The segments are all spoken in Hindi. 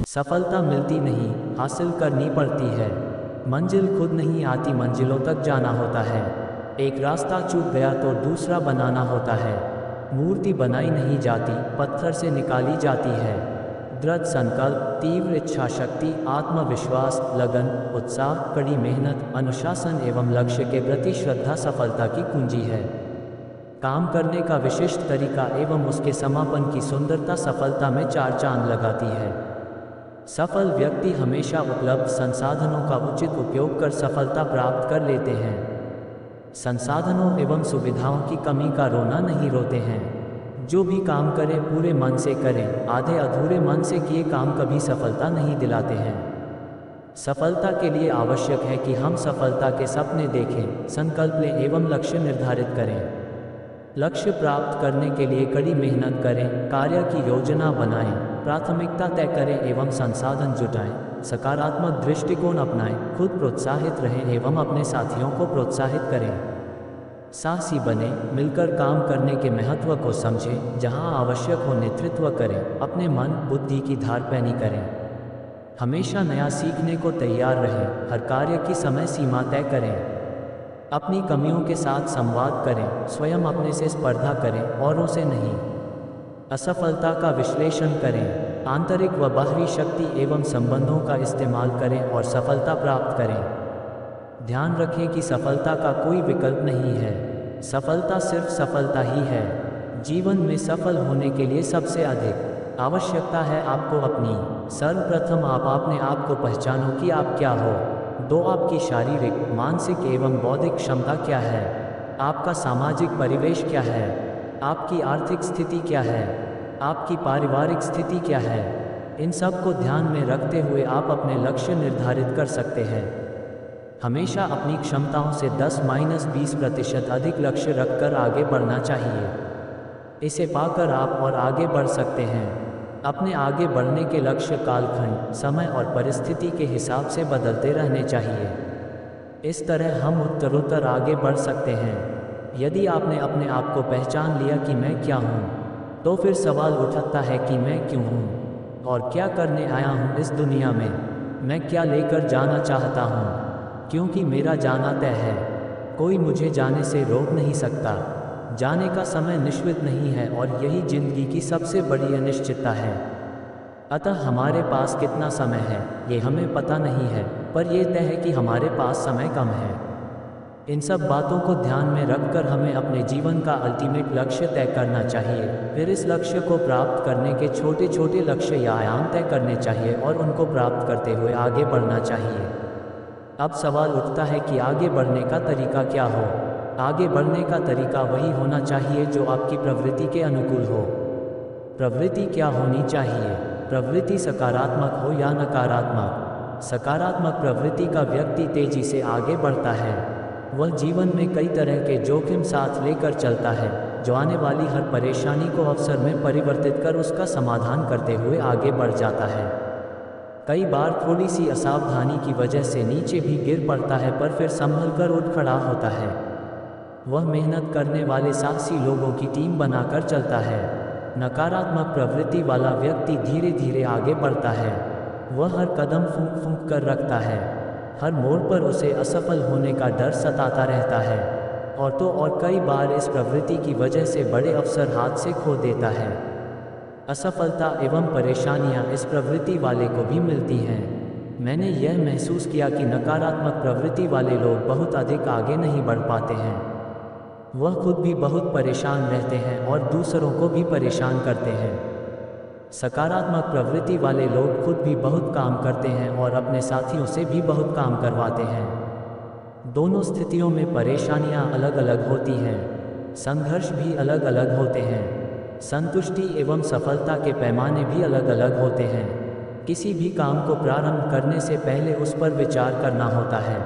सफलता मिलती नहीं, हासिल करनी पड़ती है। मंजिल खुद नहीं आती, मंजिलों तक जाना होता है। एक रास्ता चूक गया तो दूसरा बनाना होता है। मूर्ति बनाई नहीं जाती, पत्थर से निकाली जाती है। दृढ़ संकल्प, तीव्र इच्छा शक्ति, आत्मविश्वास, लगन, उत्साह, कड़ी मेहनत, अनुशासन एवं लक्ष्य के प्रति श्रद्धा सफलता की कुंजी है। काम करने का विशिष्ट तरीका एवं उसके समापन की सुंदरता सफलता में चार चांद लगाती है। सफल व्यक्ति हमेशा उपलब्ध संसाधनों का उचित उपयोग कर सफलता प्राप्त कर लेते हैं। संसाधनों एवं सुविधाओं की कमी का रोना नहीं रोते हैं। जो भी काम करें पूरे मन से करें, आधे अधूरे मन से किए काम कभी सफलता नहीं दिलाते हैं। सफलता के लिए आवश्यक है कि हम सफलता के सपने देखें, संकल्प लें एवं लक्ष्य निर्धारित करें। लक्ष्य प्राप्त करने के लिए कड़ी मेहनत करें, कार्य की योजना बनाएं, प्राथमिकता तय करें एवं संसाधन जुटाएं, सकारात्मक दृष्टिकोण अपनाएं, खुद प्रोत्साहित रहें एवं अपने साथियों को प्रोत्साहित करें। साहसी बने, मिलकर काम करने के महत्व को समझें, जहां आवश्यक हो नेतृत्व करें, अपने मन बुद्धि की धार पैनी करें। हमेशा नया सीखने को तैयार रहें, हर कार्य की समय सीमा तय करें। अपनी कमियों के साथ संवाद करें, स्वयं अपने से स्पर्धा करें, औरों से नहीं। असफलता का विश्लेषण करें, आंतरिक व बाहरी शक्ति एवं संबंधों का इस्तेमाल करें और सफलता प्राप्त करें। ध्यान रखें कि सफलता का कोई विकल्प नहीं है, सफलता सिर्फ सफलता ही है। जीवन में सफल होने के लिए सबसे अधिक आवश्यकता है आपको अपनी। सर्वप्रथम आप अपने आप को पहचानो कि आप क्या हो। दो, आपकी शारीरिक, मानसिक एवं बौद्धिक क्षमता क्या है। आपका सामाजिक परिवेश क्या है। आपकी आर्थिक स्थिति क्या है। आपकी पारिवारिक स्थिति क्या है। इन सब को ध्यान में रखते हुए आप अपने लक्ष्य निर्धारित कर सकते हैं। हमेशा अपनी क्षमताओं से 10-20% अधिक लक्ष्य रखकर आगे बढ़ना चाहिए। इसे पाकर आप और आगे बढ़ सकते हैं। अपने आगे बढ़ने के लक्ष्य कालखंड, समय और परिस्थिति के हिसाब से बदलते रहने चाहिए। इस तरह हम उत्तरोत्तर आगे बढ़ सकते हैं। यदि आपने अपने आप को पहचान लिया कि मैं क्या हूँ, तो फिर सवाल उठता है कि मैं क्यों हूँ और क्या करने आया हूँ इस दुनिया में। मैं क्या लेकर जाना चाहता हूँ, क्योंकि मेरा जाना तय है। कोई मुझे जाने से रोक नहीं सकता। जाने का समय निश्चित नहीं है और यही जिंदगी की सबसे बड़ी अनिश्चितता है। अतः हमारे पास कितना समय है ये हमें पता नहीं है, पर यह तय है कि हमारे पास समय कम है। इन सब बातों को ध्यान में रखकर हमें अपने जीवन का अल्टीमेट लक्ष्य तय करना चाहिए। फिर इस लक्ष्य को प्राप्त करने के छोटे छोटे लक्ष्य या आयाम तय करने चाहिए और उनको प्राप्त करते हुए आगे बढ़ना चाहिए। अब सवाल उठता है कि आगे बढ़ने का तरीका क्या हो। आगे बढ़ने का तरीका वही होना चाहिए जो आपकी प्रवृत्ति के अनुकूल हो। प्रवृत्ति क्या होनी चाहिए? प्रवृत्ति सकारात्मक हो या नकारात्मक? सकारात्मक प्रवृत्ति का व्यक्ति तेजी से आगे बढ़ता है। वह जीवन में कई तरह के जोखिम साथ लेकर चलता है, जो आने वाली हर परेशानी को अवसर में परिवर्तित कर उसका समाधान करते हुए आगे बढ़ जाता है। कई बार थोड़ी सी असावधानी की वजह से नीचे भी गिर पड़ता है, पर फिर संभल कर उठ खड़ा होता है। वह मेहनत करने वाले साहसी लोगों की टीम बनाकर चलता है। नकारात्मक प्रवृत्ति वाला व्यक्ति धीरे धीरे आगे बढ़ता है। वह हर कदम फूंक फूंक कर रखता है। हर मोड़ पर उसे असफल होने का डर सताता रहता है और कई बार इस प्रवृत्ति की वजह से बड़े अवसर हाथ से खो देता है। असफलता एवं परेशानियां इस प्रवृत्ति वाले को भी मिलती हैं। मैंने यह महसूस किया कि नकारात्मक प्रवृत्ति वाले लोग बहुत अधिक आगे नहीं बढ़ पाते हैं। वह खुद भी बहुत परेशान रहते हैं और दूसरों को भी परेशान करते हैं। सकारात्मक प्रवृत्ति वाले लोग खुद भी बहुत काम करते हैं और अपने साथियों से भी बहुत काम करवाते हैं। दोनों स्थितियों में परेशानियां अलग अलग होती हैं, संघर्ष भी अलग अलग होते हैं, संतुष्टि एवं सफलता के पैमाने भी अलग अलग होते हैं। किसी भी काम को प्रारंभ करने से पहले उस पर विचार करना होता है।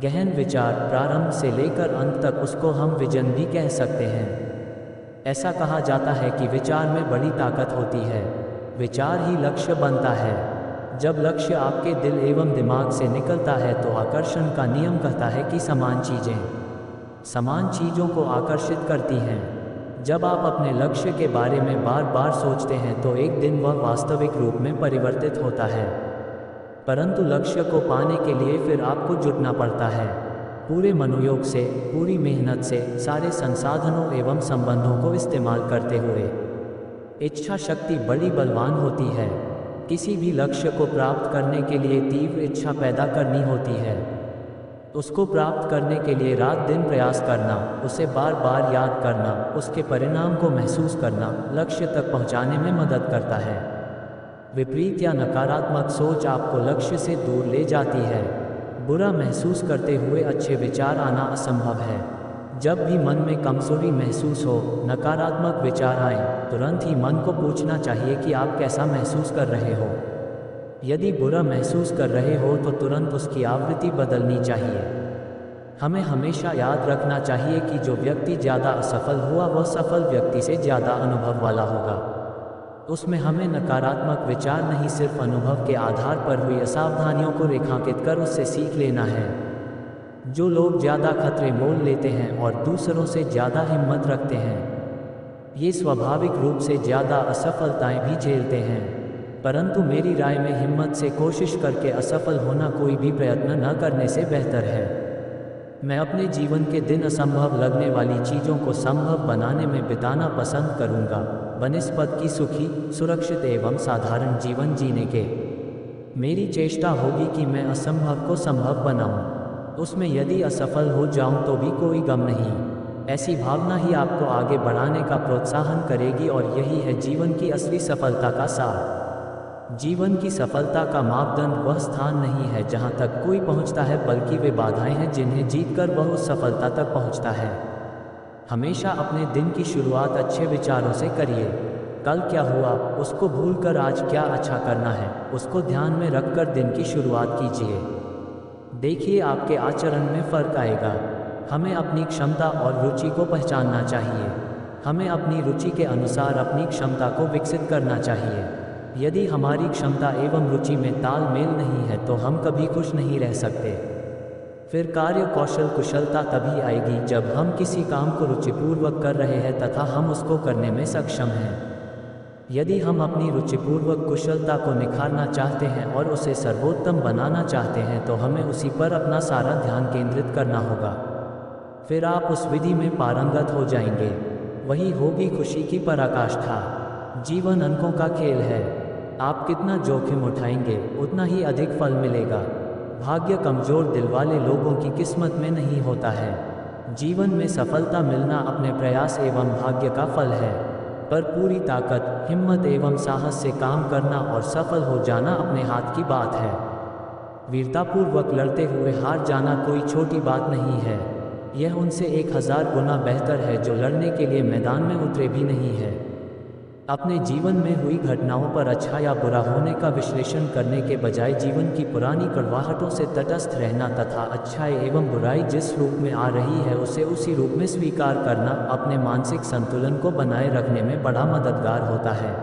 गहन विचार, प्रारंभ से लेकर अंत तक, उसको हम विजन भी कह सकते हैं। ऐसा कहा जाता है कि विचार में बड़ी ताकत होती है। विचार ही लक्ष्य बनता है। जब लक्ष्य आपके दिल एवं दिमाग से निकलता है तो आकर्षण का नियम कहता है कि समान चीज़ें समान चीज़ों को आकर्षित करती हैं। जब आप अपने लक्ष्य के बारे में बार बार सोचते हैं तो एक दिन वह वास्तविक रूप में परिवर्तित होता है। परंतु लक्ष्य को पाने के लिए फिर आपको जुटना पड़ता है, पूरे मनोयोग से, पूरी मेहनत से, सारे संसाधनों एवं संबंधों को इस्तेमाल करते हुए। इच्छा शक्ति बड़ी बलवान होती है। किसी भी लक्ष्य को प्राप्त करने के लिए तीव्र इच्छा पैदा करनी होती है। उसको प्राप्त करने के लिए रात दिन प्रयास करना, उसे बार बार याद करना, उसके परिणाम को महसूस करना लक्ष्य तक पहुंचाने में मदद करता है। विपरीत या नकारात्मक सोच आपको लक्ष्य से दूर ले जाती है। बुरा महसूस करते हुए अच्छे विचार आना असंभव है। जब भी मन में कमजोरी महसूस हो, नकारात्मक विचार आए, तुरंत ही मन को पूछना चाहिए कि आप कैसा महसूस कर रहे हो। यदि बुरा महसूस कर रहे हो तो तुरंत उसकी आवृत्ति बदलनी चाहिए। हमें हमेशा याद रखना चाहिए कि जो व्यक्ति ज़्यादा असफल हुआ वह सफल व्यक्ति से ज़्यादा अनुभव वाला होगा। उसमें हमें नकारात्मक विचार नहीं, सिर्फ अनुभव के आधार पर हुई असावधानियों को रेखांकित कर उससे सीख लेना है। जो लोग ज़्यादा खतरे मोल लेते हैं और दूसरों से ज़्यादा हिम्मत रखते हैं, ये स्वाभाविक रूप से ज़्यादा असफलताएं भी झेलते हैं। परंतु मेरी राय में हिम्मत से कोशिश करके असफल होना कोई भी प्रयत्न न करने से बेहतर है। मैं अपने जीवन के दिन असंभव लगने वाली चीज़ों को संभव बनाने में बिताना पसंद करूंगा, बनिस्बत की सुखी, सुरक्षित एवं साधारण जीवन जीने के। मेरी चेष्टा होगी कि मैं असंभव को संभव बनाऊं। उसमें यदि असफल हो जाऊं तो भी कोई गम नहीं। ऐसी भावना ही आपको आगे बढ़ाने का प्रोत्साहन करेगी और यही है जीवन की असली सफलता का सार। जीवन की सफलता का मापदंड वह स्थान नहीं है जहां तक कोई पहुंचता है, बल्कि वे बाधाएं हैं जिन्हें जीतकर वह उस सफलता तक पहुंचता है। हमेशा अपने दिन की शुरुआत अच्छे विचारों से करिए। कल क्या हुआ उसको भूलकर आज क्या अच्छा करना है उसको ध्यान में रखकर दिन की शुरुआत कीजिए। देखिए आपके आचरण में फर्क आएगा। हमें अपनी क्षमता और रुचि को पहचानना चाहिए। हमें अपनी रुचि के अनुसार अपनी क्षमता को विकसित करना चाहिए। यदि हमारी क्षमता एवं रुचि में तालमेल नहीं है तो हम कभी खुश नहीं रह सकते। फिर कार्य कौशल कुशलता तभी आएगी जब हम किसी काम को रुचिपूर्वक कर रहे हैं तथा हम उसको करने में सक्षम हैं। यदि हम अपनी रुचिपूर्वक कुशलता को निखारना चाहते हैं और उसे सर्वोत्तम बनाना चाहते हैं तो हमें उसी पर अपना सारा ध्यान केंद्रित करना होगा। फिर आप उस विधि में पारंगत हो जाएंगे। वही होगी खुशी की पराकाष्ठा। जीवन अंकों का खेल है। आप कितना जोखिम उठाएंगे उतना ही अधिक फल मिलेगा। भाग्य कमजोर दिल वाले लोगों की किस्मत में नहीं होता है। जीवन में सफलता मिलना अपने प्रयास एवं भाग्य का फल है, पर पूरी ताकत, हिम्मत एवं साहस से काम करना और सफल हो जाना अपने हाथ की बात है। वीरतापूर्वक लड़ते हुए हार जाना कोई छोटी बात नहीं है। यह उनसे 1000 गुना बेहतर है जो लड़ने के लिए मैदान में उतरे भी नहीं है। अपने जीवन में हुई घटनाओं पर अच्छा या बुरा होने का विश्लेषण करने के बजाय जीवन की पुरानी कड़वाहटों से तटस्थ रहना तथा अच्छाई एवं बुराई जिस रूप में आ रही है उसे उसी रूप में स्वीकार करना अपने मानसिक संतुलन को बनाए रखने में बड़ा मददगार होता है।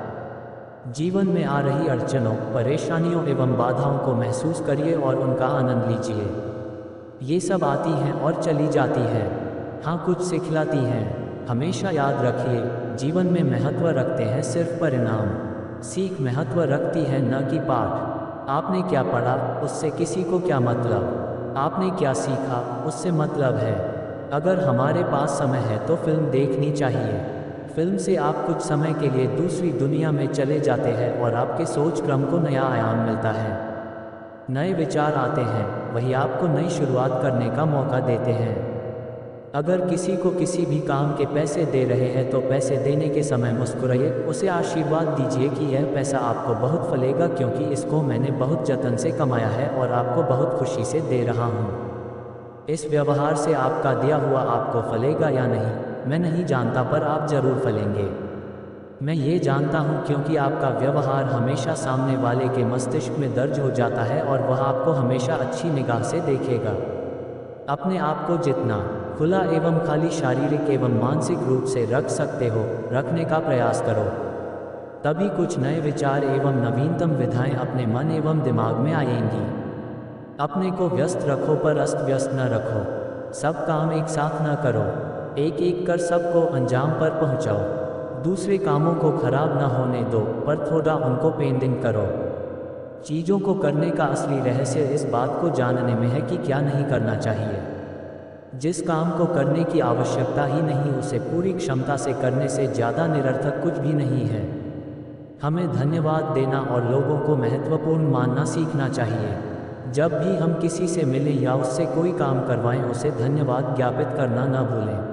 जीवन में आ रही अड़चनों, परेशानियों एवं बाधाओं को महसूस करिए और उनका आनंद लीजिए। ये सब आती हैं और चली जाती है। हाँ, कुछ सिखलाती हैं। हमेशा याद रखिए, जीवन में महत्व रखते हैं सिर्फ परिणाम, सीख महत्व रखती है न कि पाठ। आपने क्या पढ़ा उससे किसी को क्या मतलब, आपने क्या सीखा उससे मतलब है। अगर हमारे पास समय है तो फिल्म देखनी चाहिए। फिल्म से आप कुछ समय के लिए दूसरी दुनिया में चले जाते हैं और आपके सोच क्रम को नया आयाम मिलता है। नए विचार आते हैं, वही आपको नई शुरुआत करने का मौका देते हैं। अगर किसी को किसी भी काम के पैसे दे रहे हैं तो पैसे देने के समय मुस्कुराइए, उसे आशीर्वाद दीजिए कि यह पैसा आपको बहुत फलेगा क्योंकि इसको मैंने बहुत जतन से कमाया है और आपको बहुत खुशी से दे रहा हूँ। इस व्यवहार से आपका दिया हुआ आपको फलेगा या नहीं मैं नहीं जानता, पर आप जरूर फलेंगे। मैं ये जानता हूँ क्योंकि आपका व्यवहार हमेशा सामने वाले के मस्तिष्क में दर्ज हो जाता है और वह आपको हमेशा अच्छी निगाह से देखेगा। अपने आप को जितना खुला एवं खाली शारीरिक एवं मानसिक रूप से रख सकते हो, रखने का प्रयास करो। तभी कुछ नए विचार एवं नवीनतम विधाएं अपने मन एवं दिमाग में आएंगी। अपने को व्यस्त रखो पर अस्त व्यस्त न रखो। सब काम एक साथ न करो। एक एक कर सबको अंजाम पर पहुंचाओ। दूसरे कामों को खराब न होने दो, पर थोड़ा उनको पेंडिंग करो। चीज़ों को करने का असली रहस्य इस बात को जानने में है कि क्या नहीं करना चाहिए। जिस काम को करने की आवश्यकता ही नहीं, उसे पूरी क्षमता से करने से ज़्यादा निरर्थक कुछ भी नहीं है। हमें धन्यवाद देना और लोगों को महत्वपूर्ण मानना सीखना चाहिए। जब भी हम किसी से मिलें या उससे कोई काम करवाएं, उसे धन्यवाद ज्ञापित करना न भूलें,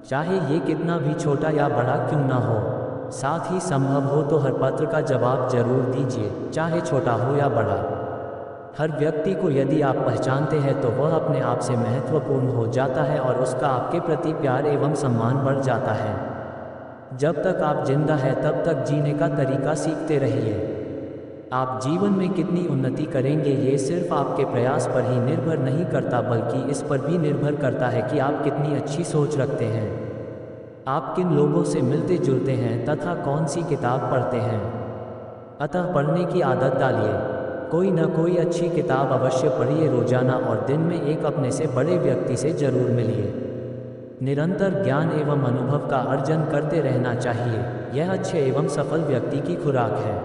चाहे ये कितना भी छोटा या बड़ा क्यों ना हो। साथ ही संभव हो तो हर पत्र का जवाब जरूर दीजिए, चाहे छोटा हो या बड़ा। हर व्यक्ति को यदि आप पहचानते हैं तो वह अपने आप से महत्वपूर्ण हो जाता है और उसका आपके प्रति प्यार एवं सम्मान बढ़ जाता है। जब तक आप जिंदा हैं तब तक जीने का तरीका सीखते रहिए। आप जीवन में कितनी उन्नति करेंगे ये सिर्फ आपके प्रयास पर ही निर्भर नहीं करता, बल्कि इस पर भी निर्भर करता है कि आप कितनी अच्छी सोच रखते हैं, आप किन लोगों से मिलते जुलते हैं तथा कौन सी किताब पढ़ते हैं। अतः पढ़ने की आदत डालिए। कोई न कोई अच्छी किताब अवश्य पढ़िए रोजाना, और दिन में एक अपने से बड़े व्यक्ति से जरूर मिलिए। निरंतर ज्ञान एवं अनुभव का अर्जन करते रहना चाहिए। यह अच्छे एवं सफल व्यक्ति की खुराक है।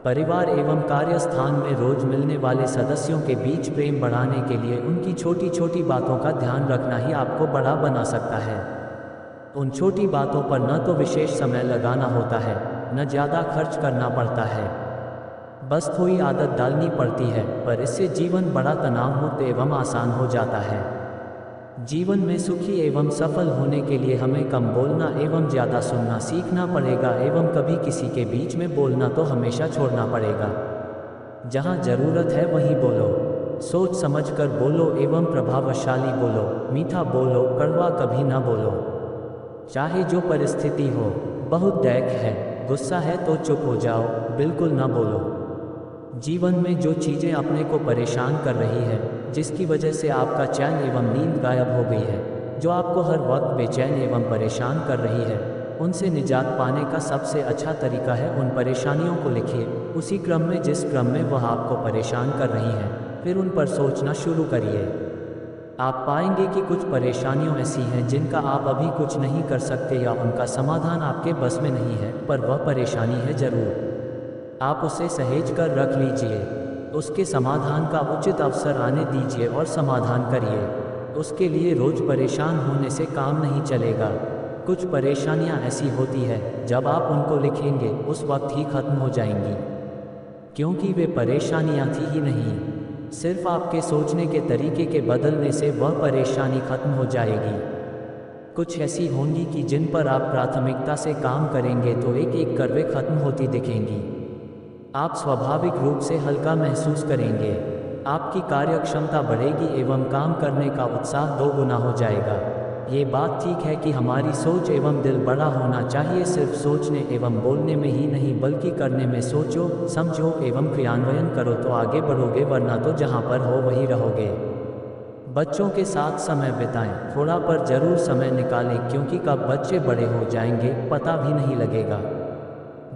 परिवार एवं कार्यस्थान में रोज मिलने वाले सदस्यों के बीच प्रेम बढ़ाने के लिए उनकी छोटी छोटी बातों का ध्यान रखना ही आपको बड़ा बना सकता है। उन छोटी बातों पर न तो विशेष समय लगाना होता है, न ज़्यादा खर्च करना पड़ता है, बस थोड़ी आदत डालनी पड़ती है, पर इससे जीवन बड़ा तनाव मुक्त एवं आसान हो जाता है। जीवन में सुखी एवं सफल होने के लिए हमें कम बोलना एवं ज़्यादा सुनना सीखना पड़ेगा, एवं कभी किसी के बीच में बोलना तो हमेशा छोड़ना पड़ेगा। जहाँ ज़रूरत है वहीं बोलो, सोच समझकर बोलो एवं प्रभावशाली बोलो। मीठा बोलो, कड़वा कभी ना बोलो। चाहे जो परिस्थिति हो, बहुत डैक है, गुस्सा है तो चुप हो जाओ, बिल्कुल ना बोलो। जीवन में जो चीज़ें अपने को परेशान कर रही है, जिसकी वजह से आपका चैन एवं नींद गायब हो गई है, जो आपको हर वक्त बेचैन एवं परेशान कर रही है, उनसे निजात पाने का सबसे अच्छा तरीका है उन परेशानियों को लिखिए, उसी क्रम में जिस क्रम में वह आपको परेशान कर रही हैं, फिर उन पर सोचना शुरू करिए। आप पाएंगे कि कुछ परेशानियां ऐसी हैं जिनका आप अभी कुछ नहीं कर सकते या उनका समाधान आपके बस में नहीं है, पर वह परेशानी है ज़रूर। आप उसे सहेज कर रख लीजिए, उसके समाधान का उचित अवसर आने दीजिए और समाधान करिए। उसके लिए रोज़ परेशान होने से काम नहीं चलेगा। कुछ परेशानियां ऐसी होती है जब आप उनको लिखेंगे उस वक्त ही खत्म हो जाएंगी, क्योंकि वे परेशानियां थी ही नहीं, सिर्फ आपके सोचने के तरीके के बदलने से वह परेशानी खत्म हो जाएगी। कुछ ऐसी होंगी कि जिन पर आप प्राथमिकता से काम करेंगे तो एक एक कर वे खत्म होती दिखेंगी। आप स्वाभाविक रूप से हल्का महसूस करेंगे, आपकी कार्य क्षमता बढ़ेगी एवं काम करने का उत्साह 2 गुना हो जाएगा। ये बात ठीक है कि हमारी सोच एवं दिल बड़ा होना चाहिए, सिर्फ सोचने एवं बोलने में ही नहीं बल्कि करने में। सोचो, समझो एवं क्रियान्वयन करो तो आगे बढ़ोगे, वरना तो जहाँ पर हो वहीं रहोगे। बच्चों के साथ समय बिताएं, थोड़ा पर जरूर समय निकालें, क्योंकि कब बच्चे बड़े हो जाएंगे पता भी नहीं लगेगा।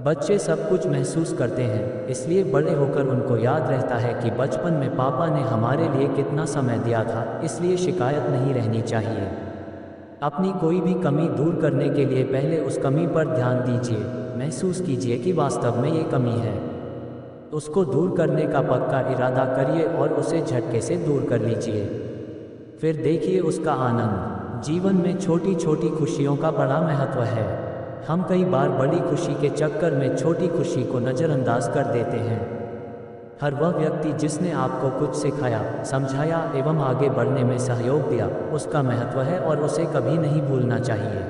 बच्चे सब कुछ महसूस करते हैं, इसलिए बड़े होकर उनको याद रहता है कि बचपन में पापा ने हमारे लिए कितना समय दिया था, इसलिए शिकायत नहीं रहनी चाहिए। अपनी कोई भी कमी दूर करने के लिए पहले उस कमी पर ध्यान दीजिए, महसूस कीजिए कि वास्तव में ये कमी है। उसको दूर करने का पक्का इरादा करिए और उसे झटके से दूर कर लीजिए, फिर देखिए उसका आनंद। जीवन में छोटी छोटी खुशियों का बड़ा महत्व है। हम कई बार बड़ी खुशी के चक्कर में छोटी खुशी को नज़रअंदाज कर देते हैं। हर वह व्यक्ति जिसने आपको कुछ सिखाया, समझाया एवं आगे बढ़ने में सहयोग दिया, उसका महत्व है और उसे कभी नहीं भूलना चाहिए।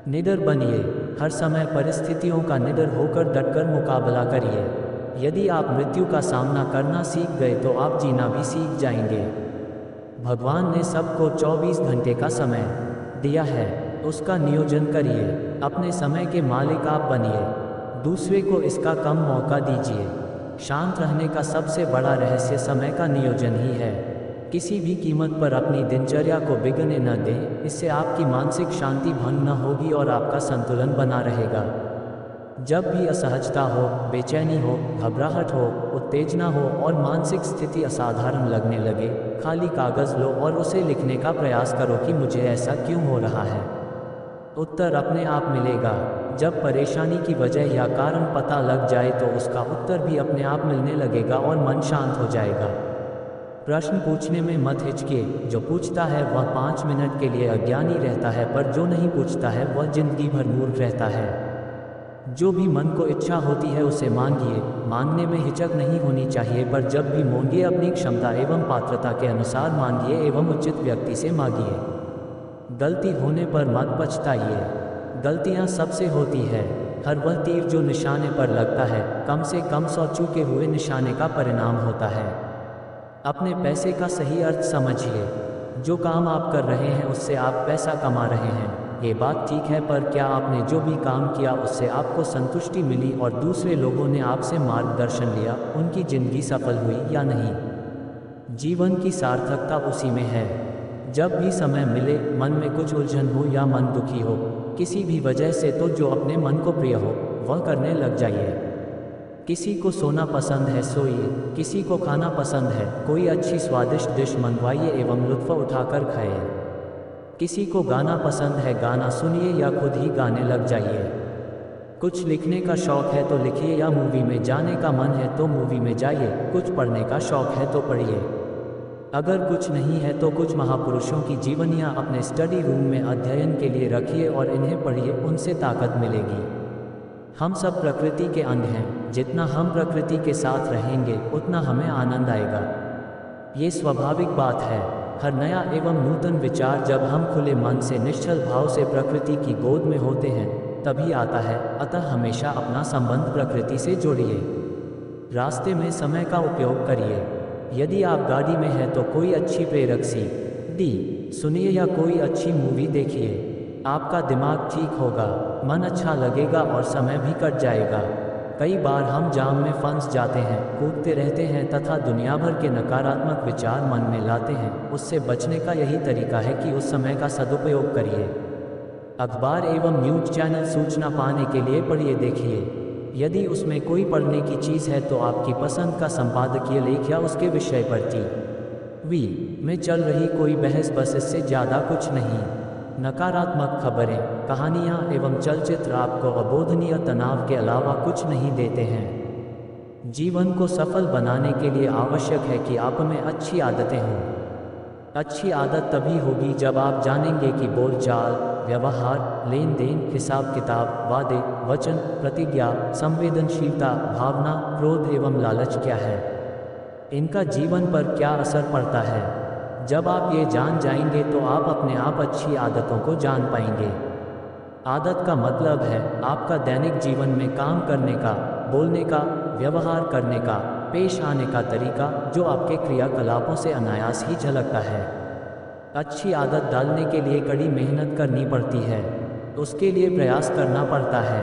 निडर बनिए, हर समय परिस्थितियों का निडर होकर डटकर मुकाबला करिए। यदि आप मृत्यु का सामना करना सीख गए तो आप जीना भी सीख जाएंगे। भगवान ने सबको 24 घंटे का समय दिया है, उसका नियोजन करिए। अपने समय के मालिक आप बनिए, दूसरे को इसका कम मौका दीजिए। शांत रहने का सबसे बड़ा रहस्य समय का नियोजन ही है। किसी भी कीमत पर अपनी दिनचर्या को बिगड़ने न दें, इससे आपकी मानसिक शांति भंग न होगी और आपका संतुलन बना रहेगा। जब भी असहजता हो, बेचैनी हो, घबराहट हो, उत्तेजना हो और मानसिक स्थिति असाधारण लगने लगे, खाली कागज़ लो और उसे लिखने का प्रयास करो कि मुझे ऐसा क्यों हो रहा है। उत्तर अपने आप मिलेगा। जब परेशानी की वजह या कारण पता लग जाए तो उसका उत्तर भी अपने आप मिलने लगेगा और मन शांत हो जाएगा। प्रश्न पूछने में मत हिचकिए। जो पूछता है वह 5 मिनट के लिए अज्ञानी रहता है, पर जो नहीं पूछता है वह जिंदगी भर मूर्ख रहता है। जो भी मन को इच्छा होती है उसे मांगिए। मांगने में हिचक नहीं होनी चाहिए, पर जब भी मांगिए अपनी क्षमता एवं पात्रता के अनुसार मांगिए एवं उचित व्यक्ति से मांगिए। गलती होने पर मत पछताइए। गलतियां सबसे होती है। हर वह तीर जो निशाने पर लगता है कम से कम 100 चूके हुए निशाने का परिणाम होता है। अपने पैसे का सही अर्थ समझिए। जो काम आप कर रहे हैं उससे आप पैसा कमा रहे हैं, ये बात ठीक है, पर क्या आपने जो भी काम किया उससे आपको संतुष्टि मिली और दूसरे लोगों ने आपसे मार्गदर्शन लिया, उनकी जिंदगी सफल हुई या नहीं। जीवन की सार्थकता उसी में है। जब भी समय मिले, मन में कुछ उलझन हो या मन दुखी हो किसी भी वजह से, तो जो अपने मन को प्रिय हो वह करने लग जाइए। किसी को सोना पसंद है, सोइए। किसी को खाना पसंद है, कोई अच्छी स्वादिष्ट डिश मंगवाइए एवं लुत्फ़ उठाकर खाइए। किसी को गाना पसंद है, गाना सुनिए या खुद ही गाने लग जाइए। कुछ लिखने का शौक़ है तो लिखिए, या मूवी में जाने का मन है तो मूवी में जाइए। कुछ पढ़ने का शौक़ है तो पढ़िए। अगर कुछ नहीं है तो कुछ महापुरुषों की जीवनियाँ अपने स्टडी रूम में अध्ययन के लिए रखिए और इन्हें पढ़िए, उनसे ताकत मिलेगी। हम सब प्रकृति के अंग हैं। जितना हम प्रकृति के साथ रहेंगे उतना हमें आनंद आएगा। ये स्वाभाविक बात है। हर नया एवं नूतन विचार जब हम खुले मन से निश्चल भाव से प्रकृति की गोद में होते हैं तभी आता है। अतः हमेशा अपना संबंध प्रकृति से जोड़िए। रास्ते में समय का उपयोग करिए। यदि आप गाड़ी में हैं तो कोई अच्छी प्रेरक सी सुनिए या कोई अच्छी मूवी देखिए। आपका दिमाग ठीक होगा, मन अच्छा लगेगा और समय भी कट जाएगा। कई बार हम जाम में फंस जाते हैं, कूदते रहते हैं तथा दुनिया भर के नकारात्मक विचार मन में लाते हैं। उससे बचने का यही तरीका है कि उस समय का सदुपयोग करिए। अखबार एवं न्यूज़ चैनल सूचना पाने के लिए पढ़िए, देखिए। यदि उसमें कोई पढ़ने की चीज़ है तो आपकी पसंद का संपादकीय लेख या उसके विषय पर टीवी में चल रही कोई बहस, बस इससे ज़्यादा कुछ नहीं। नकारात्मक खबरें, कहानियाँ एवं चलचित्र आपको अबोधनीय तनाव के अलावा कुछ नहीं देते हैं। जीवन को सफल बनाने के लिए आवश्यक है कि आप में अच्छी आदतें हों। अच्छी आदत तभी होगी जब आप जानेंगे कि बोलचाल, व्यवहार, लेन देन, हिसाब किताब, वादे, वचन, प्रतिज्ञा, संवेदनशीलता, भावना, क्रोध एवं लालच क्या है। इनका जीवन पर क्या असर पड़ता है। जब आप ये जान जाएंगे तो आप अपने आप अच्छी आदतों को जान पाएंगे। आदत का मतलब है आपका दैनिक जीवन में काम करने का, बोलने का, व्यवहार करने का, पेश आने का तरीका, जो आपके क्रियाकलापों से अनायास ही झलकता है। अच्छी आदत डालने के लिए कड़ी मेहनत करनी पड़ती है, उसके लिए प्रयास करना पड़ता है।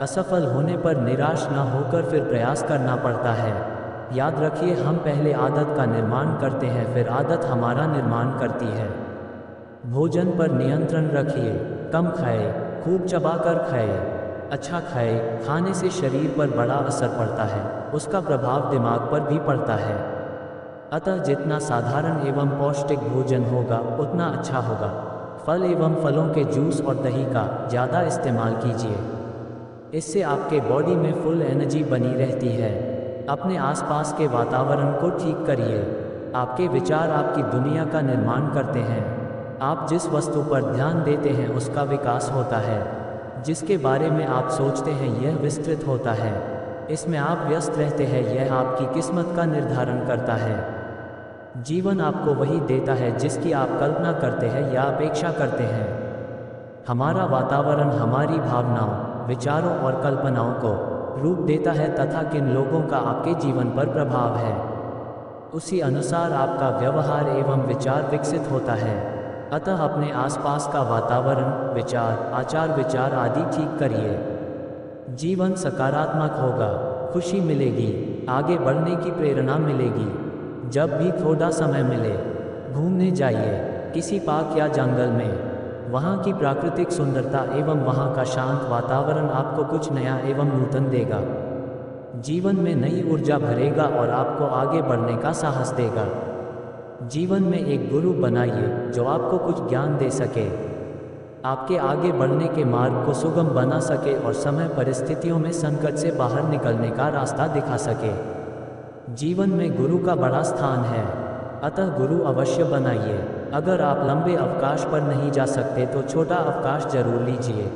असफल होने पर निराश न होकर फिर प्रयास करना पड़ता है। याद रखिए, हम पहले आदत का निर्माण करते हैं, फिर आदत हमारा निर्माण करती है। भोजन पर नियंत्रण रखिए। कम खाए, खूब चबाकर खाए, अच्छा खाए। खाने से शरीर पर बड़ा असर पड़ता है, उसका प्रभाव दिमाग पर भी पड़ता है। अतः जितना साधारण एवं पौष्टिक भोजन होगा उतना अच्छा होगा। फल एवं फलों के जूस और दही का ज़्यादा इस्तेमाल कीजिए। इससे आपके बॉडी में फुल एनर्जी बनी रहती है। अपने आसपास के वातावरण को ठीक करिए। आपके विचार आपकी दुनिया का निर्माण करते हैं। आप जिस वस्तु पर ध्यान देते हैं उसका विकास होता है। जिसके बारे में आप सोचते हैं यह विस्तृत होता है। इसमें आप व्यस्त रहते हैं, यह आपकी किस्मत का निर्धारण करता है। जीवन आपको वही देता है जिसकी आप कल्पना करते हैं या अपेक्षा करते हैं। हमारा वातावरण हमारी भावनाओं, विचारों और कल्पनाओं को रूप देता है तथा किन लोगों का आपके जीवन पर प्रभाव है, उसी अनुसार आपका व्यवहार एवं विचार विकसित होता है। अतः अपने आसपास का वातावरण, विचार, आचार विचार आदि ठीक करिए। जीवन सकारात्मक होगा, खुशी मिलेगी, आगे बढ़ने की प्रेरणा मिलेगी। जब भी थोड़ा समय मिले घूमने जाइए, किसी पार्क या जंगल में। वहाँ की प्राकृतिक सुंदरता एवं वहाँ का शांत वातावरण आपको कुछ नया एवं नूतन देगा। जीवन में नई ऊर्जा भरेगा और आपको आगे बढ़ने का साहस देगा। जीवन में एक गुरु बनाइए जो आपको कुछ ज्ञान दे सके, आपके आगे बढ़ने के मार्ग को सुगम बना सके और समय परिस्थितियों में संकट से बाहर निकलने का रास्ता दिखा सके। जीवन में गुरु का बड़ा स्थान है, अतः गुरु अवश्य बनाइए। अगर आप लंबे अवकाश पर नहीं जा सकते तो छोटा अवकाश जरूर लीजिए।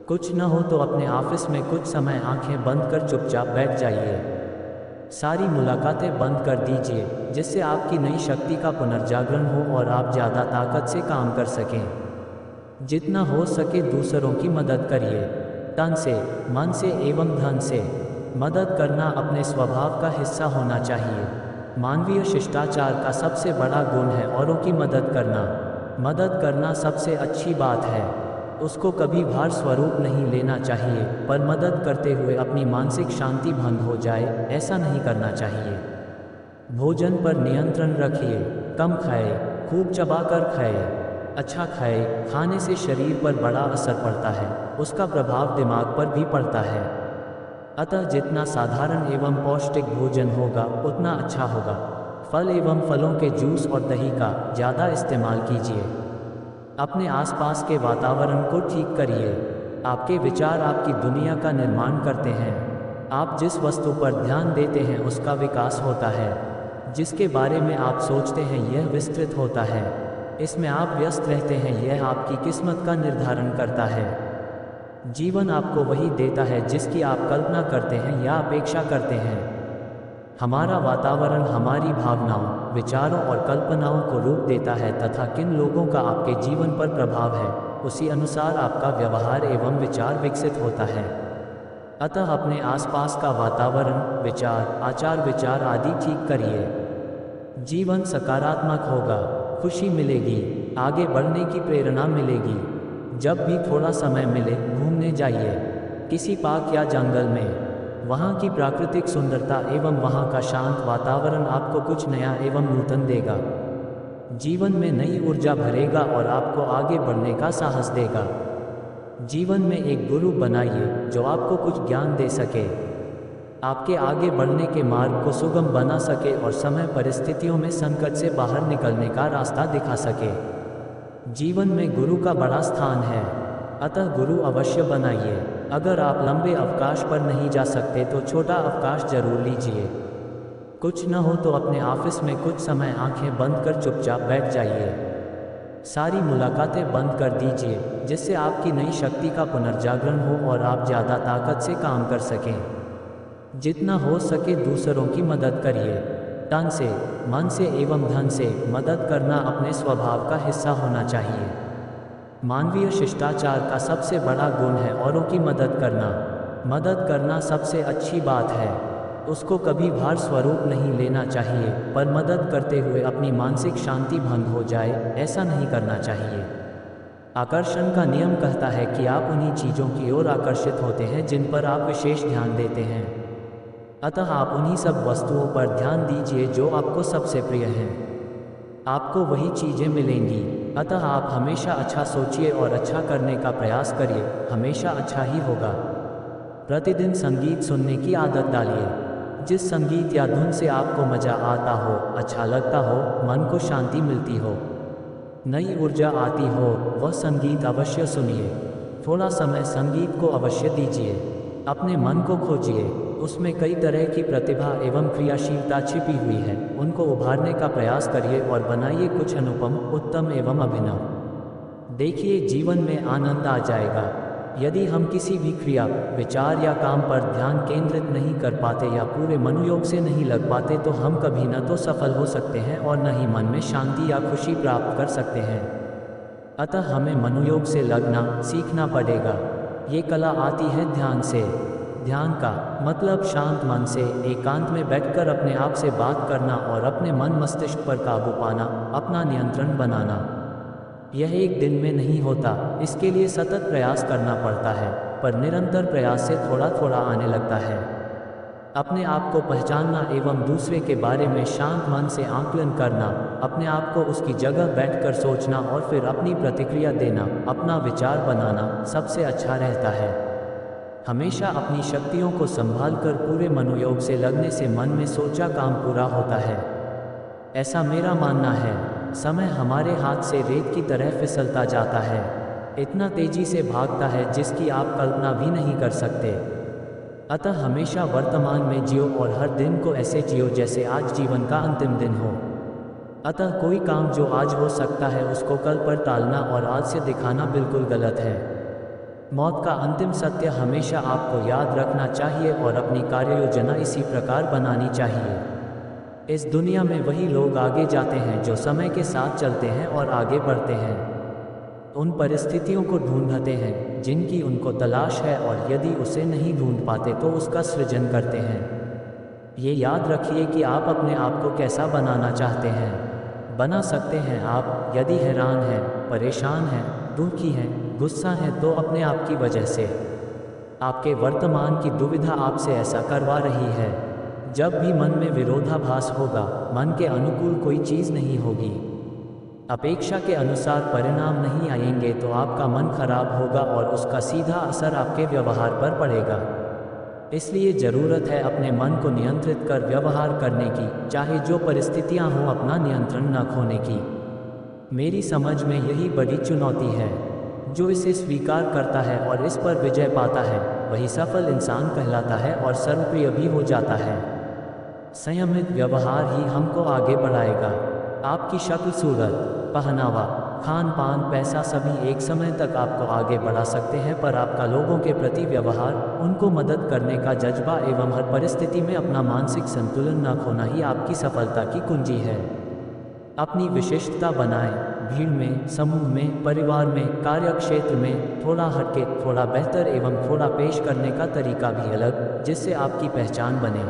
कुछ न हो तो अपने ऑफिस में कुछ समय आंखें बंद कर चुपचाप बैठ जाइए। सारी मुलाकातें बंद कर दीजिए जिससे आपकी नई शक्ति का पुनर्जागरण हो और आप ज़्यादा ताकत से काम कर सकें। जितना हो सके दूसरों की मदद करिए, तन से, मन से एवं धन से। मदद करना अपने स्वभाव का हिस्सा होना चाहिए। मानवीय शिष्टाचार का सबसे बड़ा गुण है औरों की मदद करना। मदद करना सबसे अच्छी बात है, उसको कभी भार स्वरूप नहीं लेना चाहिए, पर मदद करते हुए अपनी मानसिक शांति भंग हो जाए, ऐसा नहीं करना चाहिए। भोजन पर नियंत्रण रखिए, कम खाए, खूब चबाकर खाए, अच्छा खाए। खाने से शरीर पर बड़ा असर पड़ता है, उसका प्रभाव दिमाग पर भी पड़ता है। अतः जितना साधारण एवं पौष्टिक भोजन होगा उतना अच्छा होगा। फल एवं फलों के जूस और दही का ज़्यादा इस्तेमाल कीजिए। अपने आसपास के वातावरण को ठीक करिए। आपके विचार आपकी दुनिया का निर्माण करते हैं। आप जिस वस्तु पर ध्यान देते हैं उसका विकास होता है। जिसके बारे में आप सोचते हैं यह विस्तृत होता है। इसमें आप व्यस्त रहते हैं, यह आपकी किस्मत का निर्धारण करता है। जीवन आपको वही देता है जिसकी आप कल्पना करते हैं या अपेक्षा करते हैं। हमारा वातावरण हमारी भावनाओं, विचारों और कल्पनाओं को रूप देता है तथा किन लोगों का आपके जीवन पर प्रभाव है, उसी अनुसार आपका व्यवहार एवं विचार विकसित होता है। अतः अपने आसपास का वातावरण, विचार, आचार विचार आदि ठीक करिए। जीवन सकारात्मक होगा, खुशी मिलेगी, आगे बढ़ने की प्रेरणा मिलेगी। जब भी थोड़ा समय मिले घूमने जाइए, किसी पार्क या जंगल में। वहाँ की प्राकृतिक सुंदरता एवं वहाँ का शांत वातावरण आपको कुछ नया एवं नूतन देगा। जीवन में नई ऊर्जा भरेगा और आपको आगे बढ़ने का साहस देगा। जीवन में एक गुरु बनाइए जो आपको कुछ ज्ञान दे सके, आपके आगे बढ़ने के मार्ग को सुगम बना सके और समय परिस्थितियों में संकट से बाहर निकलने का रास्ता दिखा सके। जीवन में गुरु का बड़ा स्थान है, अतः गुरु अवश्य बनाइए। अगर आप लंबे अवकाश पर नहीं जा सकते तो छोटा अवकाश जरूर लीजिए। कुछ न हो तो अपने ऑफिस में कुछ समय आंखें बंद कर चुपचाप बैठ जाइए। सारी मुलाकातें बंद कर दीजिए जिससे आपकी नई शक्ति का पुनर्जागरण हो और आप ज़्यादा ताकत से काम कर सकें। जितना हो सके दूसरों की मदद करिए, तन से, मन से एवं धन से। मदद करना अपने स्वभाव का हिस्सा होना चाहिए। मानवीय शिष्टाचार का सबसे बड़ा गुण है औरों की मदद करना। मदद करना सबसे अच्छी बात है, उसको कभी भार स्वरूप नहीं लेना चाहिए, पर मदद करते हुए अपनी मानसिक शांति भंग हो जाए, ऐसा नहीं करना चाहिए। आकर्षण का नियम कहता है कि आप उन्हीं चीज़ों की ओर आकर्षित होते हैं जिन पर आप विशेष ध्यान देते हैं। अतः आप उन्हीं सब वस्तुओं पर ध्यान दीजिए जो आपको सबसे प्रिय हैं। आपको वही चीज़ें मिलेंगी। अतः आप हमेशा अच्छा सोचिए और अच्छा करने का प्रयास करिए, हमेशा अच्छा ही होगा। प्रतिदिन संगीत सुनने की आदत डालिए। जिस संगीत या धुन से आपको मज़ा आता हो, अच्छा लगता हो, मन को शांति मिलती हो, नई ऊर्जा आती हो, वह संगीत अवश्य सुनिए। थोड़ा समय संगीत को अवश्य दीजिए। अपने मन को खोजिए, उसमें कई तरह की प्रतिभा एवं क्रियाशीलता छिपी हुई है, उनको उभारने का प्रयास करिए और बनाइए कुछ अनुपम, उत्तम एवं अभिनव। देखिए जीवन में आनंद आ जाएगा। यदि हम किसी भी क्रिया, विचार या काम पर ध्यान केंद्रित नहीं कर पाते या पूरे मनोयोग से नहीं लग पाते तो हम कभी न तो सफल हो सकते हैं और न ही मन में शांति या खुशी प्राप्त कर सकते हैं। अतः हमें मनोयोग से लगना सीखना पड़ेगा। ये कला आती है ध्यान से। ध्यान का मतलब शांत मन से एकांत में बैठकर अपने आप से बात करना और अपने मन मस्तिष्क पर काबू पाना, अपना नियंत्रण बनाना। यह एक दिन में नहीं होता, इसके लिए सतत प्रयास करना पड़ता है, पर निरंतर प्रयास से थोड़ा थोड़ा आने लगता है। अपने आप को पहचानना एवं दूसरे के बारे में शांत मन से आकलन करना, अपने आप को उसकी जगह बैठकर सोचना और फिर अपनी प्रतिक्रिया देना, अपना विचार बनाना सबसे अच्छा रहता है। हमेशा अपनी शक्तियों को संभाल कर पूरे मनोयोग से लगने से मन में सोचा काम पूरा होता है। ऐसा मेरा मानना है। समय हमारे हाथ से रेत की तरह फिसलता जाता है, इतना तेजी से भागता है जिसकी आप कल्पना भी नहीं कर सकते। अतः हमेशा वर्तमान में जियो और हर दिन को ऐसे जियो जैसे आज जीवन का अंतिम दिन हो। अतः कोई काम जो आज हो सकता है उसको कल पर टालना और आज से दिखाना बिल्कुल गलत है। मौत का अंतिम सत्य हमेशा आपको याद रखना चाहिए और अपनी कार्य योजना इसी प्रकार बनानी चाहिए। इस दुनिया में वही लोग आगे जाते हैं जो समय के साथ चलते हैं और आगे बढ़ते हैं, उन परिस्थितियों को ढूंढते हैं जिनकी उनको तलाश है और यदि उसे नहीं ढूंढ पाते तो उसका सृजन करते हैं। ये याद रखिए कि आप अपने आप को कैसा बनाना चाहते हैं, बना सकते हैं आप। यदि हैरान हैं, परेशान हैं, दुखी हैं, गुस्सा है तो अपने आप की वजह से। आपके वर्तमान की दुविधा आपसे ऐसा करवा रही है। जब भी मन में विरोधाभास होगा, मन के अनुकूल कोई चीज़ नहीं होगी, अपेक्षा के अनुसार परिणाम नहीं आएंगे तो आपका मन खराब होगा और उसका सीधा असर आपके व्यवहार पर पड़ेगा। इसलिए ज़रूरत है अपने मन को नियंत्रित कर व्यवहार करने की, चाहे जो परिस्थितियां हों, अपना नियंत्रण न खोने की। मेरी समझ में यही बड़ी चुनौती है। जो इसे स्वीकार करता है और इस पर विजय पाता है वही सफल इंसान कहलाता है और सर्वप्रिय भी हो जाता है। संयमित व्यवहार ही हमको आगे बढ़ाएगा। आपकी शक्ल, सूरत, पहनावा, खान पान, पैसा सभी एक समय तक आपको आगे बढ़ा सकते हैं, पर आपका लोगों के प्रति व्यवहार, उनको मदद करने का जज्बा एवं हर परिस्थिति में अपना मानसिक संतुलन न खोना ही आपकी सफलता की कुंजी है। अपनी विशिष्टता बनाएं। भीड़ में, समूह में, परिवार में, कार्यक्षेत्र में थोड़ा हटके, थोड़ा बेहतर एवं थोड़ा पेश करने का तरीका भी अलग, जिससे आपकी पहचान बने,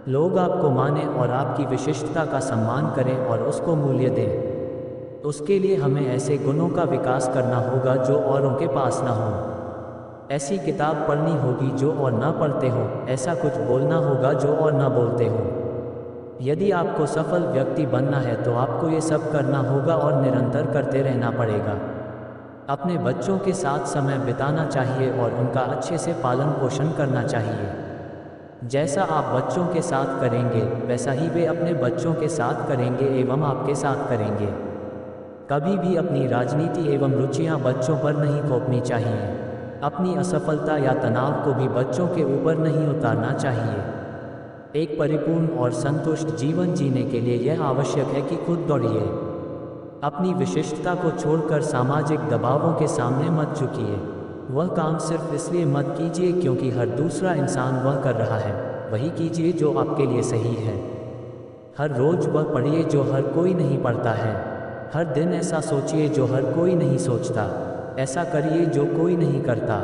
लोग आपको माने और आपकी विशिष्टता का सम्मान करें और उसको मूल्य दें। उसके लिए हमें ऐसे गुणों का विकास करना होगा जो औरों के पास ना हो। ऐसी किताब पढ़नी होगी जो और ना पढ़ते हो, ऐसा कुछ बोलना होगा जो और ना बोलते हो। यदि आपको सफल व्यक्ति बनना है तो आपको ये सब करना होगा और निरंतर करते रहना पड़ेगा। अपने बच्चों के साथ समय बिताना चाहिए और उनका अच्छे से पालन पोषण करना चाहिए। जैसा आप बच्चों के साथ करेंगे वैसा ही वे अपने बच्चों के साथ करेंगे एवं आपके साथ करेंगे। कभी भी अपनी राजनीति एवं रुचियां बच्चों पर नहीं थोपनी चाहिए। अपनी असफलता या तनाव को भी बच्चों के ऊपर नहीं उतारना चाहिए। एक परिपूर्ण और संतुष्ट जीवन जीने के लिए यह आवश्यक है कि खुद दौड़िए। अपनी विशिष्टता को छोड़कर सामाजिक दबावों के सामने मत झुकिए। वह काम सिर्फ इसलिए मत कीजिए क्योंकि हर दूसरा इंसान वह कर रहा है, वही कीजिए जो आपके लिए सही है। हर रोज वह पढ़िए जो हर कोई नहीं पढ़ता है। हर दिन ऐसा सोचिए जो हर कोई नहीं सोचता। ऐसा करिए जो कोई नहीं करता।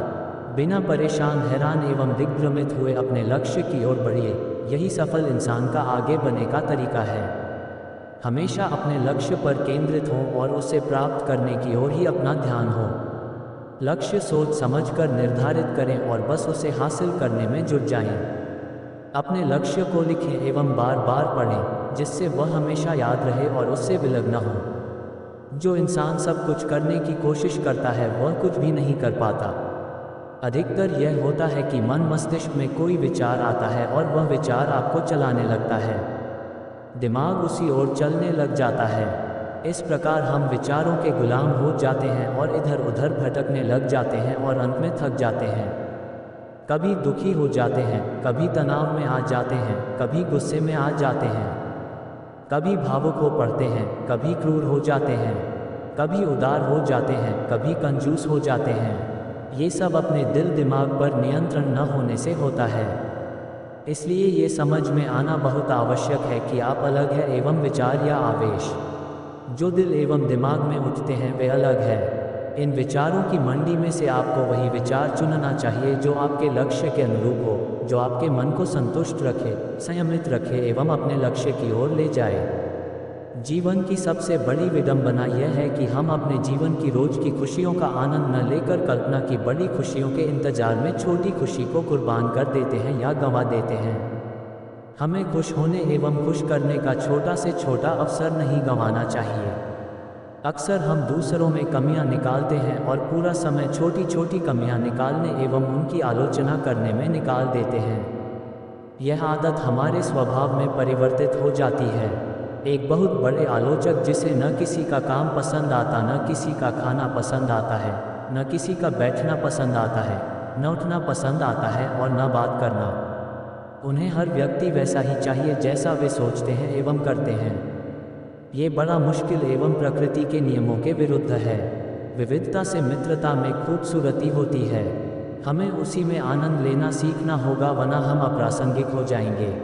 बिना परेशान, हैरान एवं दिग्भ्रमित हुए अपने लक्ष्य की ओर बढ़िए। यही सफल इंसान का आगे बढ़ने का तरीका है। हमेशा अपने लक्ष्य पर केंद्रित हों और उसे प्राप्त करने की ओर ही अपना ध्यान हो। लक्ष्य सोच समझकर निर्धारित करें और बस उसे हासिल करने में जुट जाएं। अपने लक्ष्य को लिखें एवं बार बार पढ़ें, जिससे वह हमेशा याद रहे और उससे विलग न हो। जो इंसान सब कुछ करने की कोशिश करता है वह कुछ भी नहीं कर पाता। अधिकतर यह होता है कि मन मस्तिष्क में कोई विचार आता है और वह विचार आपको चलाने लगता है। दिमाग उसी ओर चलने लग जाता है। इस प्रकार हम विचारों के गुलाम हो जाते हैं और इधर उधर भटकने लग जाते हैं और अंत में थक जाते हैं। कभी दुखी हो जाते हैं, कभी तनाव में आ जाते हैं, कभी गुस्से में आ जाते हैं, कभी भावुक हो पड़ते हैं, कभी क्रूर हो जाते हैं, कभी उदार हो जाते हैं, कभी कंजूस हो जाते हैं। ये सब अपने दिल दिमाग पर नियंत्रण न होने से होता है। इसलिए ये समझ में आना बहुत आवश्यक है कि आप अलग हैं एवं विचार या आवेश जो दिल एवं दिमाग में उठते हैं वे अलग है। इन विचारों की मंडी में से आपको वही विचार चुनना चाहिए जो आपके लक्ष्य के अनुरूप हो, जो आपके मन को संतुष्ट रखे, संयमित रखे एवं अपने लक्ष्य की ओर ले जाए। जीवन की सबसे बड़ी विडंबना यह है कि हम अपने जीवन की रोज की खुशियों का आनंद न लेकर कल्पना की बड़ी खुशियों के इंतजार में छोटी खुशी को कुर्बान कर देते हैं या गंवा देते हैं। हमें खुश होने एवं खुश करने का छोटा से छोटा अवसर नहीं गंवाना चाहिए। अक्सर हम दूसरों में कमियां निकालते हैं और पूरा समय छोटी छोटी कमियां निकालने एवं उनकी आलोचना करने में निकाल देते हैं। यह आदत हमारे स्वभाव में परिवर्तित हो जाती है। एक बहुत बड़े आलोचक जिसे न किसी का काम पसंद आता, न किसी का खाना पसंद आता है, न किसी का बैठना पसंद आता है, न उठना पसंद आता है और न बात करना। उन्हें हर व्यक्ति वैसा ही चाहिए जैसा वे सोचते हैं एवं करते हैं। ये बड़ा मुश्किल एवं प्रकृति के नियमों के विरुद्ध है। विविधता से मित्रता में खूबसूरती होती है। हमें उसी में आनंद लेना सीखना होगा, वरना हम अप्रासंगिक हो जाएंगे।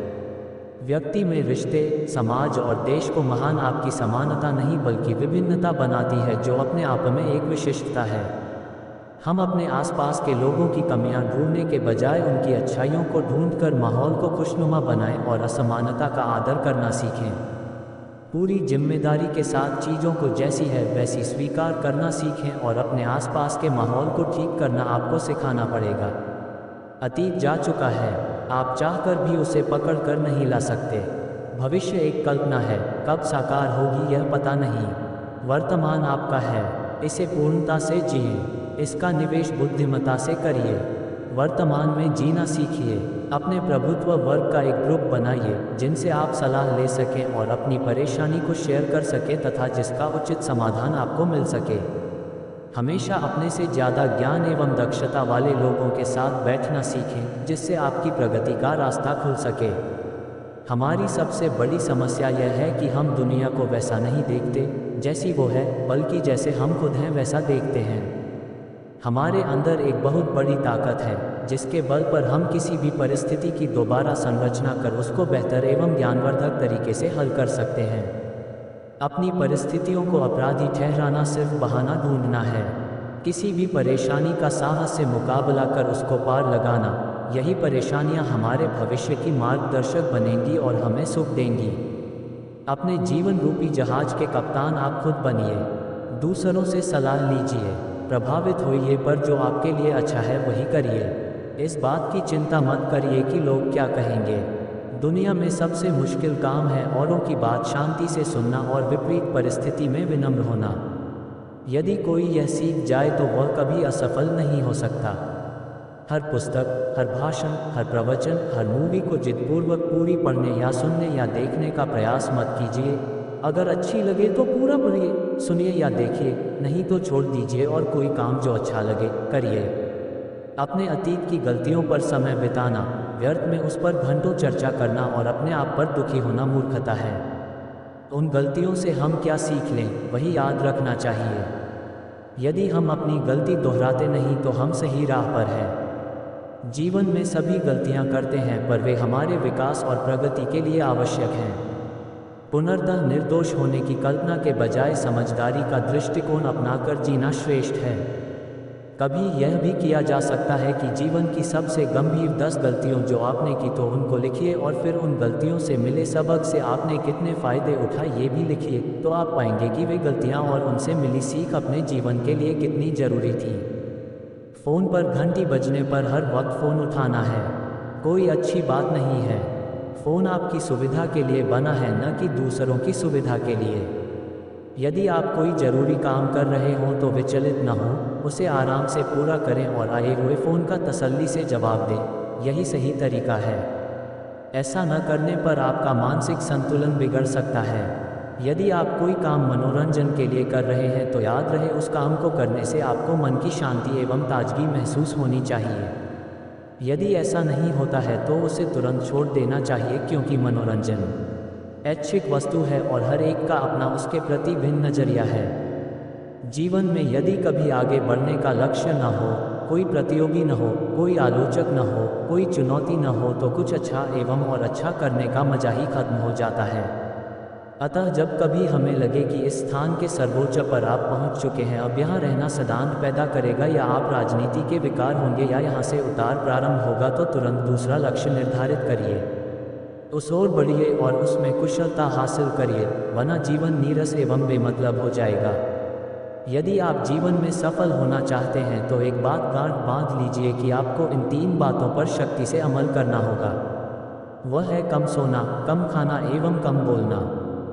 व्यक्ति में रिश्ते, समाज और देश को महान आपकी समानता नहीं बल्कि विभिन्नता बनाती है, जो अपने आप में एक विशिष्टता है। हम अपने आसपास के लोगों की कमियां ढूंढने के बजाय उनकी अच्छाइयों को ढूंढकर माहौल को खुशनुमा बनाएं और असमानता का आदर करना सीखें। पूरी जिम्मेदारी के साथ चीज़ों को जैसी है वैसी स्वीकार करना सीखें और अपने आसपास के माहौल को ठीक करना आपको सिखाना पड़ेगा। अतीत जा चुका है, आप चाहकर भी उसे पकड़ कर नहीं ला सकते। भविष्य एक कल्पना है, कब साकार होगी यह पता नहीं। वर्तमान आपका है, इसे पूर्णता से जिए, इसका निवेश बुद्धिमत्ता से करिए। वर्तमान में जीना सीखिए। अपने प्रभुत्व वर्ग का एक ग्रुप बनाइए जिनसे आप सलाह ले सकें और अपनी परेशानी को शेयर कर सकें तथा जिसका उचित समाधान आपको मिल सके। हमेशा अपने से ज़्यादा ज्ञान एवं दक्षता वाले लोगों के साथ बैठना सीखें, जिससे आपकी प्रगति का रास्ता खुल सके। हमारी सबसे बड़ी समस्या यह है कि हम दुनिया को वैसा नहीं देखते जैसी वो है, बल्कि जैसे हम खुद हैं वैसा देखते हैं। हमारे अंदर एक बहुत बड़ी ताकत है जिसके बल पर हम किसी भी परिस्थिति की दोबारा संरचना कर उसको बेहतर एवं ज्ञानवर्धक तरीके से हल कर सकते हैं। अपनी परिस्थितियों को अपराधी ठहराना सिर्फ बहाना ढूंढना है। किसी भी परेशानी का साहस से मुकाबला कर उसको पार लगाना, यही परेशानियां हमारे भविष्य की मार्गदर्शक बनेंगी और हमें सुख देंगी। अपने जीवन रूपी जहाज के कप्तान आप खुद बनिए। दूसरों से सलाह लीजिए, प्रभावित होइए, पर जो आपके लिए अच्छा है वही करिए। इस बात की चिंता मत करिए कि लोग क्या कहेंगे। दुनिया में सबसे मुश्किल काम है औरों की बात शांति से सुनना और विपरीत परिस्थिति में विनम्र होना। यदि कोई यह सीख जाए तो वह कभी असफल नहीं हो सकता। हर पुस्तक, हर भाषण, हर प्रवचन, हर मूवी को जिद्दपूर्वक पूरी पढ़ने या सुनने या देखने का प्रयास मत कीजिए। अगर अच्छी लगे तो पूरा पढ़िए, सुनिए या देखिए, नहीं तो छोड़ दीजिए और कोई काम जो अच्छा लगे करिए। अपने अतीत की गलतियों पर समय बिताना, व्यर्थ में उस पर घंटों चर्चा करना और अपने आप पर दुखी होना मूर्खता है। उन गलतियों से हम क्या सीख लें वही याद रखना चाहिए। यदि हम अपनी गलती दोहराते नहीं तो हम सही राह पर हैं। जीवन में सभी गलतियां करते हैं, पर वे हमारे विकास और प्रगति के लिए आवश्यक हैं। पुनर्तः निर्दोष होने की कल्पना के बजाय समझदारी का दृष्टिकोण अपनाकर जीना श्रेष्ठ है। कभी यह भी किया जा सकता है कि जीवन की सबसे गंभीर 10 गलतियों जो आपने की तो उनको लिखिए और फिर उन गलतियों से मिले सबक से आपने कितने फ़ायदे उठाए ये भी लिखिए, तो आप पाएंगे कि वे गलतियां और उनसे मिली सीख अपने जीवन के लिए कितनी ज़रूरी थी। फ़ोन पर घंटी बजने पर हर वक्त फ़ोन उठाना है कोई अच्छी बात नहीं है। फ़ोन आपकी सुविधा के लिए बना है, न कि दूसरों की सुविधा के लिए। यदि आप कोई ज़रूरी काम कर रहे हों तो विचलित न हो, उसे आराम से पूरा करें और आए हुए फ़ोन का तसल्ली से जवाब दें, यही सही तरीका है। ऐसा न करने पर आपका मानसिक संतुलन बिगड़ सकता है। यदि आप कोई काम मनोरंजन के लिए कर रहे हैं तो याद रहे उस काम को करने से आपको मन की शांति एवं ताजगी महसूस होनी चाहिए। यदि ऐसा नहीं होता है तो उसे तुरंत छोड़ देना चाहिए, क्योंकि मनोरंजन ऐच्छिक वस्तु है और हर एक का अपना उसके प्रति भिन्न नजरिया है। जीवन में यदि कभी आगे बढ़ने का लक्ष्य न हो, कोई प्रतियोगी न हो, कोई आलोचक न हो, कोई चुनौती न हो, तो कुछ अच्छा एवं और अच्छा करने का मजा ही खत्म हो जाता है। अतः जब कभी हमें लगे कि इस स्थान के सर्वोच्च पर आप पहुंच चुके हैं, अब यहाँ रहना सिद्धांत पैदा करेगा या आप राजनीति के विकार होंगे या यहाँ से उतार प्रारंभ होगा, तो तुरंत दूसरा लक्ष्य निर्धारित करिए। उस ओर बढ़िए और उसमें कुशलता हासिल करिए, वरना जीवन नीरस एवं बेमतलब हो जाएगा। यदि आप जीवन में सफल होना चाहते हैं तो एक बात गांठ बांध लीजिए कि आपको इन 3 बातों पर शक्ति से अमल करना होगा। वह है कम सोना, कम खाना एवं कम बोलना।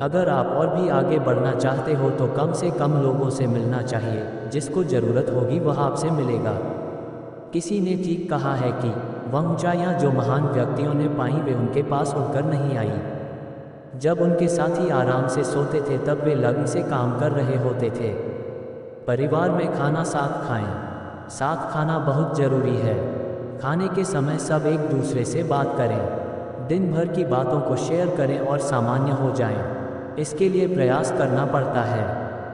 अगर आप और भी आगे बढ़ना चाहते हो तो कम से कम लोगों से मिलना चाहिए, जिसको ज़रूरत होगी वह आपसे मिलेगा। किसी ने ठीक कहा है कि वह ऊंचाइयाँ जो महान व्यक्तियों ने पाई वे उनके पास उड़कर नहीं आई। जब उनके साथी आराम से सोते थे तब वे लगन से काम कर रहे होते थे। परिवार में खाना साथ खाएं। साथ खाना बहुत ज़रूरी है। खाने के समय सब एक दूसरे से बात करें। दिन भर की बातों को शेयर करें और सामान्य हो जाएं। इसके लिए प्रयास करना पड़ता है।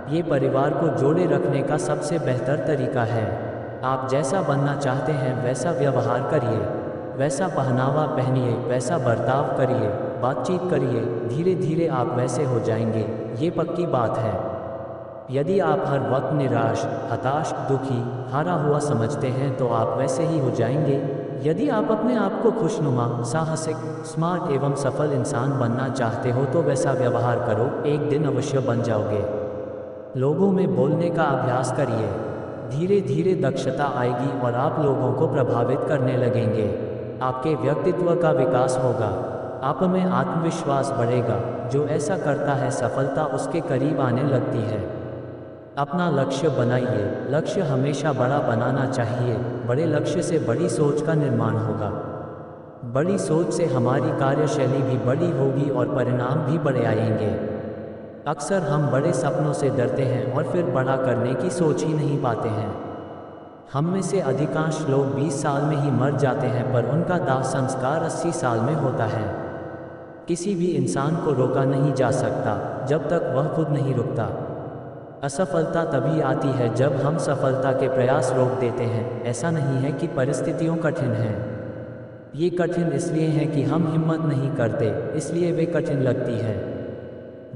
ये परिवार को जोड़े रखने का सबसे बेहतर तरीका है। आप जैसा बनना चाहते हैं वैसा व्यवहार करिए, वैसा पहनावा पहनिए, वैसा बर्ताव करिए, बातचीत करिए। धीरे धीरे आप वैसे हो जाएंगे, ये पक्की बात है। यदि आप हर वक्त निराश, हताश, दुखी, हारा हुआ समझते हैं तो आप वैसे ही हो जाएंगे। यदि आप अपने आप को खुशनुमा, साहसिक, स्मार्ट एवं सफल इंसान बनना चाहते हो तो वैसा व्यवहार करो, एक दिन अवश्य बन जाओगे। लोगों में बोलने का अभ्यास करिए। धीरे धीरे दक्षता आएगी और आप लोगों को प्रभावित करने लगेंगे। आपके व्यक्तित्व का विकास होगा, आप में आत्मविश्वास बढ़ेगा। जो ऐसा करता है सफलता उसके करीब आने लगती है। अपना लक्ष्य बनाइए। लक्ष्य हमेशा बड़ा बनाना चाहिए। बड़े लक्ष्य से बड़ी सोच का निर्माण होगा। बड़ी सोच से हमारी कार्यशैली भी बड़ी होगी और परिणाम भी बड़े आएंगे। अक्सर हम बड़े सपनों से डरते हैं और फिर बड़ा करने की सोच ही नहीं पाते हैं। हम में से अधिकांश लोग 20 साल में ही मर जाते हैं, पर उनका दाह संस्कार 80 साल में होता है। किसी भी इंसान को रोका नहीं जा सकता जब तक वह खुद नहीं रुकता। असफलता तभी आती है जब हम सफलता के प्रयास रोक देते हैं। ऐसा नहीं है कि परिस्थितियाँ कठिन हैं। ये कठिन इसलिए हैं कि हम हिम्मत नहीं करते, इसलिए वे कठिन लगती है।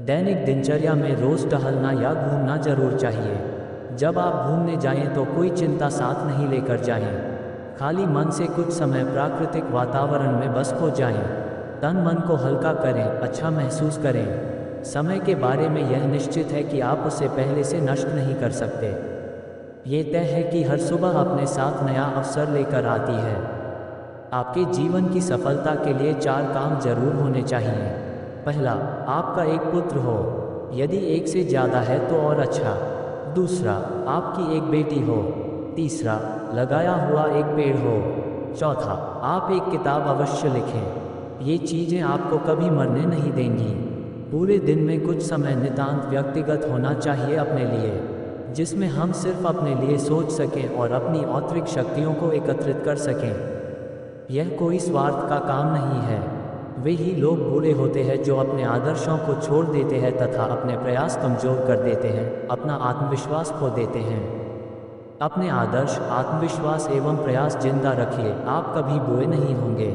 दैनिक दिनचर्या में रोज़ टहलना या घूमना जरूर चाहिए। जब आप घूमने जाएं तो कोई चिंता साथ नहीं लेकर जाएं। खाली मन से कुछ समय प्राकृतिक वातावरण में बस खो जाएं। तन मन को हल्का करें, अच्छा महसूस करें। समय के बारे में यह निश्चित है कि आप उसे पहले से नष्ट नहीं कर सकते। ये तय है कि हर सुबह अपने साथ नया अवसर लेकर आती है। आपके जीवन की सफलता के लिए 4 काम जरूर होने चाहिए। पहला, आपका एक पुत्र हो, यदि एक से ज़्यादा है तो और अच्छा। दूसरा, आपकी एक बेटी हो। तीसरा, लगाया हुआ एक पेड़ हो। चौथा, आप एक किताब अवश्य लिखें। ये चीज़ें आपको कभी मरने नहीं देंगी। पूरे दिन में कुछ समय नितांत व्यक्तिगत होना चाहिए अपने लिए, जिसमें हम सिर्फ अपने लिए सोच सकें और अपनी आंतरिक शक्तियों को एकत्रित कर सकें। यह कोई स्वार्थ का काम नहीं है। वे ही लोग बुरे होते हैं जो अपने आदर्शों को छोड़ देते हैं तथा अपने प्रयास कमज़ोर कर देते हैं, अपना आत्मविश्वास खो देते हैं। अपने आदर्श, आत्मविश्वास एवं प्रयास जिंदा रखिए, आप कभी बुरे नहीं होंगे।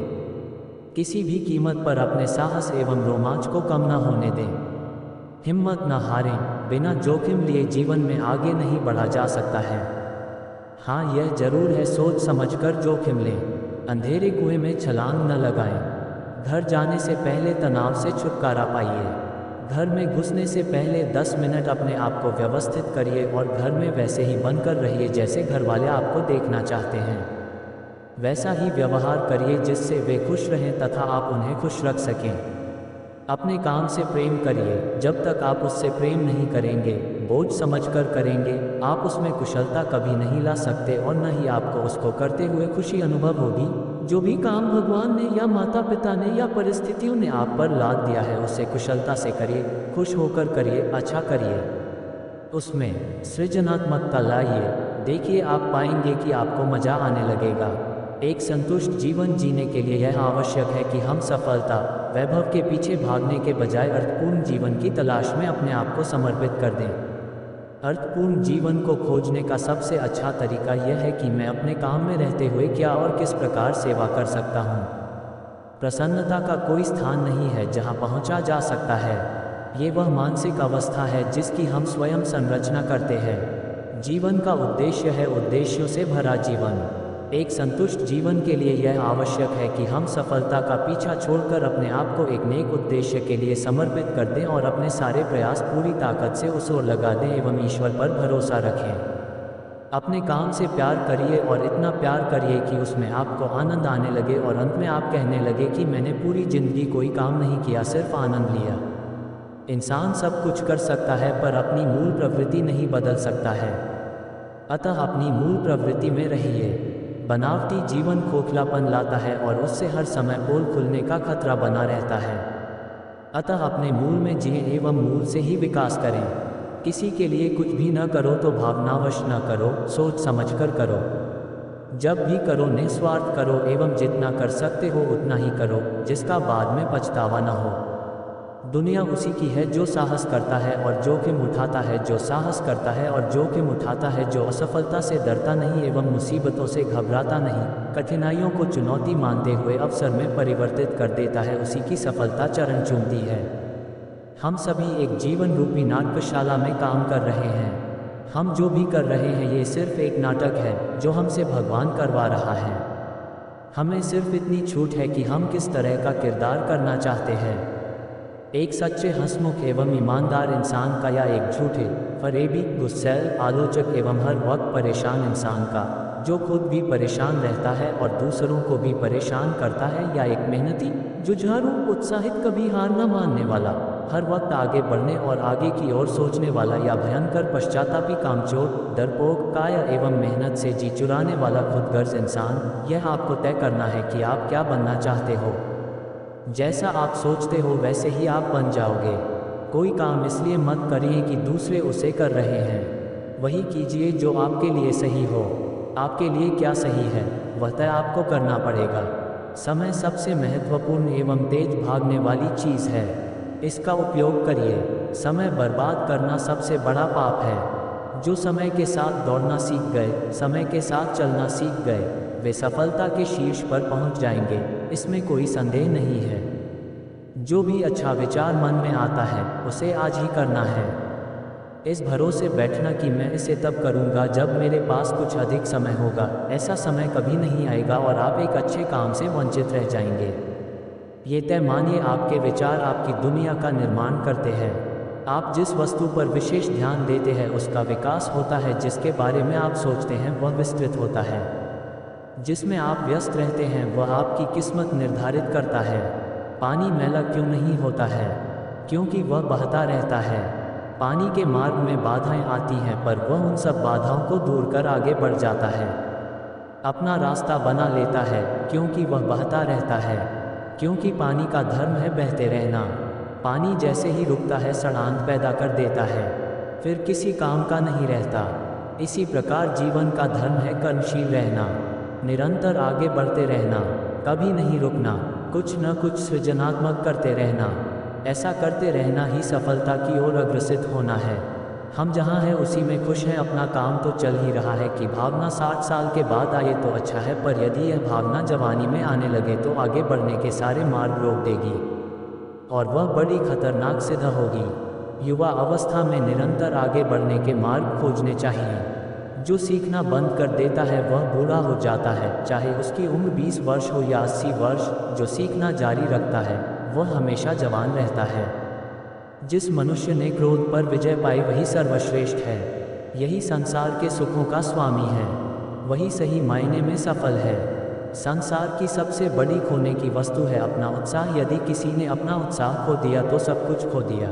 किसी भी कीमत पर अपने साहस एवं रोमांच को कम न होने दें। हिम्मत न हारें। बिना जोखिम लिए जीवन में आगे नहीं बढ़ा जा सकता है। हाँ, यह जरूर है, सोच समझकर जोखिम लें। अंधेरे कुएं में छलांग न लगाएं। घर जाने से पहले तनाव से छुटकारा पाइए। घर में घुसने से पहले 10 मिनट अपने आप को व्यवस्थित करिए और घर में वैसे ही बनकर रहिए जैसे घर वाले आपको देखना चाहते हैं। वैसा ही व्यवहार करिए जिससे वे खुश रहें तथा आप उन्हें खुश रख सकें। अपने काम से प्रेम करिए। जब तक आप उससे प्रेम नहीं करेंगे, बोझ समझकर करेंगे, आप उसमें कुशलता कभी नहीं ला सकते और न ही आपको उसको करते हुए खुशी अनुभव होगी। जो भी काम भगवान ने या माता पिता ने या परिस्थितियों ने आप पर लाद दिया है उसे कुशलता से करिए, खुश होकर करिए, अच्छा करिए। उसमें सृजनात्मकता लाइए। देखिए, आप पाएंगे कि आपको मज़ा आने लगेगा। एक संतुष्ट जीवन जीने के लिए यह आवश्यक है कि हम सफलता, वैभव के पीछे भागने के बजाय अर्थपूर्ण जीवन की तलाश में अपने आप को समर्पित कर दें। अर्थपूर्ण जीवन को खोजने का सबसे अच्छा तरीका यह है कि मैं अपने काम में रहते हुए क्या और किस प्रकार सेवा कर सकता हूँ। प्रसन्नता का कोई स्थान नहीं है जहाँ पहुँचा जा सकता है। ये वह मानसिक अवस्था है जिसकी हम स्वयं संरचना करते हैं। जीवन का उद्देश्य है उद्देश्यों से भरा जीवन। एक संतुष्ट जीवन के लिए यह आवश्यक है कि हम सफलता का पीछा छोड़कर अपने आप को एक नेक उद्देश्य के लिए समर्पित कर दें और अपने सारे प्रयास पूरी ताकत से उस ओर लगा दें एवं ईश्वर पर भरोसा रखें। अपने काम से प्यार करिए और इतना प्यार करिए कि उसमें आपको आनंद आने लगे और अंत में आप कहने लगे कि मैंने पूरी जिंदगी कोई काम नहीं किया, सिर्फ आनंद लिया। इंसान सब कुछ कर सकता है पर अपनी मूल प्रवृत्ति नहीं बदल सकता है। अतः अपनी मूल प्रवृत्ति में रहिए। बनावटी जीवन खोखलापन लाता है और उससे हर समय पोल खुलने का खतरा बना रहता है। अतः अपने मूल में जिए एवं मूल से ही विकास करें। किसी के लिए कुछ भी न करो तो भावनावश न करो, सोच समझकर करो। जब भी करो निस्वार्थ करो एवं जितना कर सकते हो उतना ही करो, जिसका बाद में पछतावा न हो। दुनिया उसी की है जो साहस करता है और जोखिम उठाता है, जो साहस करता है और जोखिम उठाता है, जो असफलता से डरता नहीं एवं मुसीबतों से घबराता नहीं, कठिनाइयों को चुनौती मानते हुए अवसर में परिवर्तित कर देता है, उसी की सफलता चरण चूमती है। हम सभी एक जीवन रूपी नाट्यशाला में काम कर रहे हैं। हम जो भी कर रहे हैं ये सिर्फ एक नाटक है जो हमसे भगवान करवा रहा है। हमें सिर्फ इतनी छूट है कि हम किस तरह का किरदार करना चाहते हैं, एक सच्चे हंसमुख एवं ईमानदार इंसान का या एक झूठे, फरेबी, गुस्सैल, आलोचक एवं हर वक्त परेशान इंसान का, जो खुद भी परेशान रहता है और दूसरों को भी परेशान करता है, या एक मेहनती, जुझारू, उत्साहित, कभी हार न मानने वाला, हर वक्त आगे बढ़ने और आगे की ओर सोचने वाला, या भयंकर पश्चातापी, कामचोर, डरपोक, कायर एवं मेहनत से जी चुराने वाला खुदगर्ज इंसान। यह आपको तय करना है कि आप क्या बनना चाहते हो। जैसा आप सोचते हो वैसे ही आप बन जाओगे। कोई काम इसलिए मत करिए कि दूसरे उसे कर रहे हैं, वही कीजिए जो आपके लिए सही हो। आपके लिए क्या सही है वह तय आपको करना पड़ेगा। समय सबसे महत्वपूर्ण एवं तेज भागने वाली चीज़ है, इसका उपयोग करिए। समय बर्बाद करना सबसे बड़ा पाप है। जो समय के साथ दौड़ना सीख गए, समय के साथ चलना सीख गए, वे सफलता के शीर्ष पर पहुंच जाएंगे, इसमें कोई संदेह नहीं है। जो भी अच्छा विचार मन में आता है उसे आज ही करना है। इस भरोसे बैठना कि मैं इसे तब करूंगा जब मेरे पास कुछ अधिक समय होगा, ऐसा समय कभी नहीं आएगा और आप एक अच्छे काम से वंचित रह जाएंगे। ये तय मानिए आपके विचार आपकी दुनिया का निर्माण करते हैं। आप जिस वस्तु पर विशेष ध्यान देते हैं उसका विकास होता है, जिसके बारे में आप सोचते हैं वह विस्तृत होता है, जिसमें आप व्यस्त रहते हैं वह आपकी किस्मत निर्धारित करता है। पानी मैला क्यों नहीं होता है? क्योंकि वह बहता रहता है। पानी के मार्ग में बाधाएं आती हैं पर वह उन सब बाधाओं को दूर कर आगे बढ़ जाता है, अपना रास्ता बना लेता है, क्योंकि वह बहता रहता है। क्योंकि पानी का धर्म है बहते रहना। पानी जैसे ही रुकता है सड़ांध पैदा कर देता है, फिर किसी काम का नहीं रहता। इसी प्रकार जीवन का धर्म है कर्मशील रहना, निरंतर आगे बढ़ते रहना, कभी नहीं रुकना, कुछ न कुछ सृजनात्मक करते रहना। ऐसा करते रहना ही सफलता की ओर अग्रसित होना है। हम जहाँ हैं उसी में खुश हैं, अपना काम तो चल ही रहा है कि भावना 60 साल के बाद आए तो अच्छा है, पर यदि यह भावना जवानी में आने लगे तो आगे बढ़ने के सारे मार्ग रोक देगी और वह बड़ी खतरनाक सिद्ध होगी। युवा अवस्था में निरंतर आगे बढ़ने के मार्ग खोजने चाहिए। जो सीखना बंद कर देता है वह बूढ़ा हो जाता है, चाहे उसकी उम्र 20 वर्ष हो या 80 वर्ष। जो सीखना जारी रखता है वह हमेशा जवान रहता है। जिस मनुष्य ने क्रोध पर विजय पाई वही सर्वश्रेष्ठ है। यही संसार के सुखों का स्वामी है, वही सही मायने में सफल है। संसार की सबसे बड़ी खोने की वस्तु है अपना उत्साह। यदि किसी ने अपना उत्साह खो दिया तो सब कुछ खो दिया।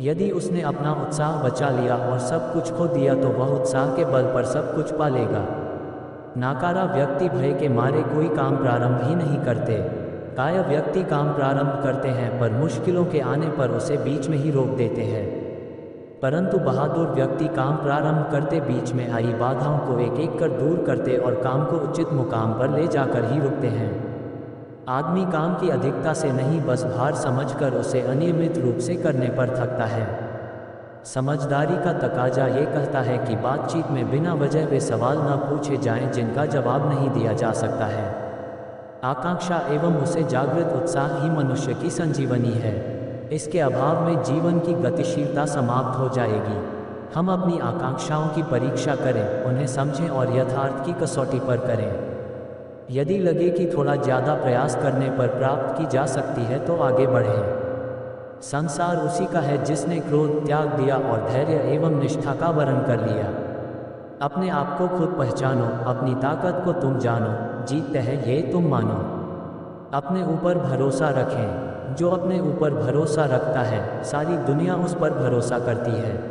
यदि उसने अपना उत्साह बचा लिया और सब कुछ खो दिया तो वह उत्साह के बल पर सब कुछ पा लेगा। नाकारा व्यक्ति भय के मारे कोई काम प्रारंभ ही नहीं करते। काय व्यक्ति काम प्रारंभ करते हैं पर मुश्किलों के आने पर उसे बीच में ही रोक देते हैं, परंतु बहादुर व्यक्ति काम प्रारंभ करते बीच में आई बाधाओं को एक एक कर दूर करते और काम को उचित मुकाम पर ले जाकर ही रुकते हैं। आदमी काम की अधिकता से नहीं बस भार समझकर उसे अनियमित रूप से करने पर थकता है। समझदारी का तकाजा ये कहता है कि बातचीत में बिना वजह वे सवाल न पूछे जाएं जिनका जवाब नहीं दिया जा सकता है। आकांक्षा एवं उसे जागृत उत्साह ही मनुष्य की संजीवनी है। इसके अभाव में जीवन की गतिशीलता समाप्त हो जाएगी। हम अपनी आकांक्षाओं की परीक्षा करें, उन्हें समझें और यथार्थ की कसौटी पर करें। यदि लगे कि थोड़ा ज़्यादा प्रयास करने पर प्राप्त की जा सकती है तो आगे बढ़ें। संसार उसी का है जिसने क्रोध त्याग दिया और धैर्य एवं निष्ठा का वरण कर लिया। अपने आप को खुद पहचानो, अपनी ताकत को तुम जानो, जीतते हैं ये तुम मानो। अपने ऊपर भरोसा रखें, जो अपने ऊपर भरोसा रखता है सारी दुनिया उस पर भरोसा करती है।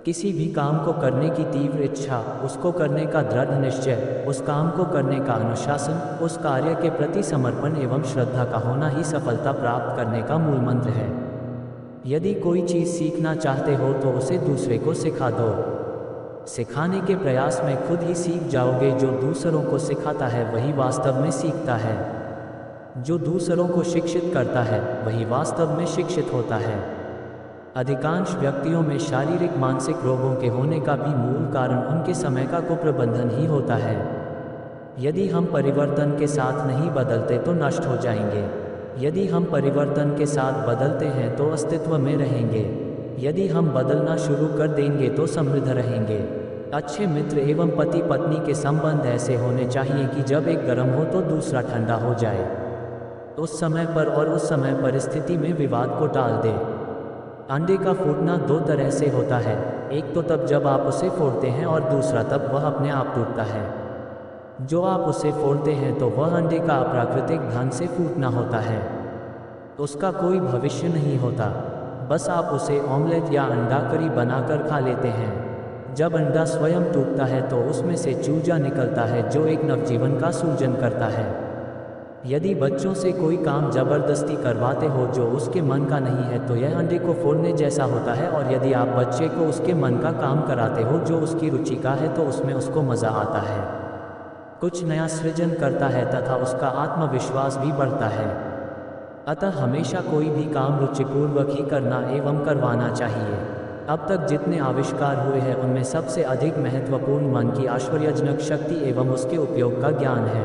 किसी भी काम को करने की तीव्र इच्छा, उसको करने का दृढ़ निश्चय, उस काम को करने का अनुशासन, उस कार्य के प्रति समर्पण एवं श्रद्धा का होना ही सफलता प्राप्त करने का मूल मंत्र है। यदि कोई चीज़ सीखना चाहते हो तो उसे दूसरे को सिखा दो। सिखाने के प्रयास में खुद ही सीख जाओगे। जो दूसरों को सिखाता है वही वास्तव में सीखता है। जो दूसरों को शिक्षित करता है वही वास्तव में शिक्षित होता है। अधिकांश व्यक्तियों में शारीरिक मानसिक रोगों के होने का भी मूल कारण उनके समय का कुप्रबंधन ही होता है। यदि हम परिवर्तन के साथ नहीं बदलते तो नष्ट हो जाएंगे। यदि हम परिवर्तन के साथ बदलते हैं तो अस्तित्व में रहेंगे। यदि हम बदलना शुरू कर देंगे तो समृद्ध रहेंगे। अच्छे मित्र एवं पति पत्नी के संबंध ऐसे होने चाहिए कि जब एक गर्म हो तो दूसरा ठंडा हो जाए। उस समय पर और उस समय परिस्थिति में विवाद को टाल दे। अंडे का फूटना दो तरह से होता है, एक तो तब जब आप उसे फोड़ते हैं और दूसरा तब वह अपने आप टूटता है। जो आप उसे फोड़ते हैं तो वह अंडे का अप्राकृतिक ढंग से फूटना होता है, उसका कोई भविष्य नहीं होता। बस आप उसे ऑमलेट या अंडा करी बनाकर खा लेते हैं। जब अंडा स्वयं टूटता है तो उसमें से चूजा निकलता है जो एक नवजीवन का सृजन करता है। यदि बच्चों से कोई काम जबरदस्ती करवाते हो जो उसके मन का नहीं है तो यह अंडे को फोड़ने जैसा होता है। और यदि आप बच्चे को उसके मन का काम कराते हो जो उसकी रुचि का है तो उसमें उसको मज़ा आता है, कुछ नया सृजन करता है तथा उसका आत्मविश्वास भी बढ़ता है। अतः हमेशा कोई भी काम रुचिपूर्वक ही करना एवं करवाना चाहिए। अब तक जितने आविष्कार हुए हैं उनमें सबसे अधिक महत्वपूर्ण मन की आश्चर्यजनक शक्ति एवं उसके उपयोग का ज्ञान है।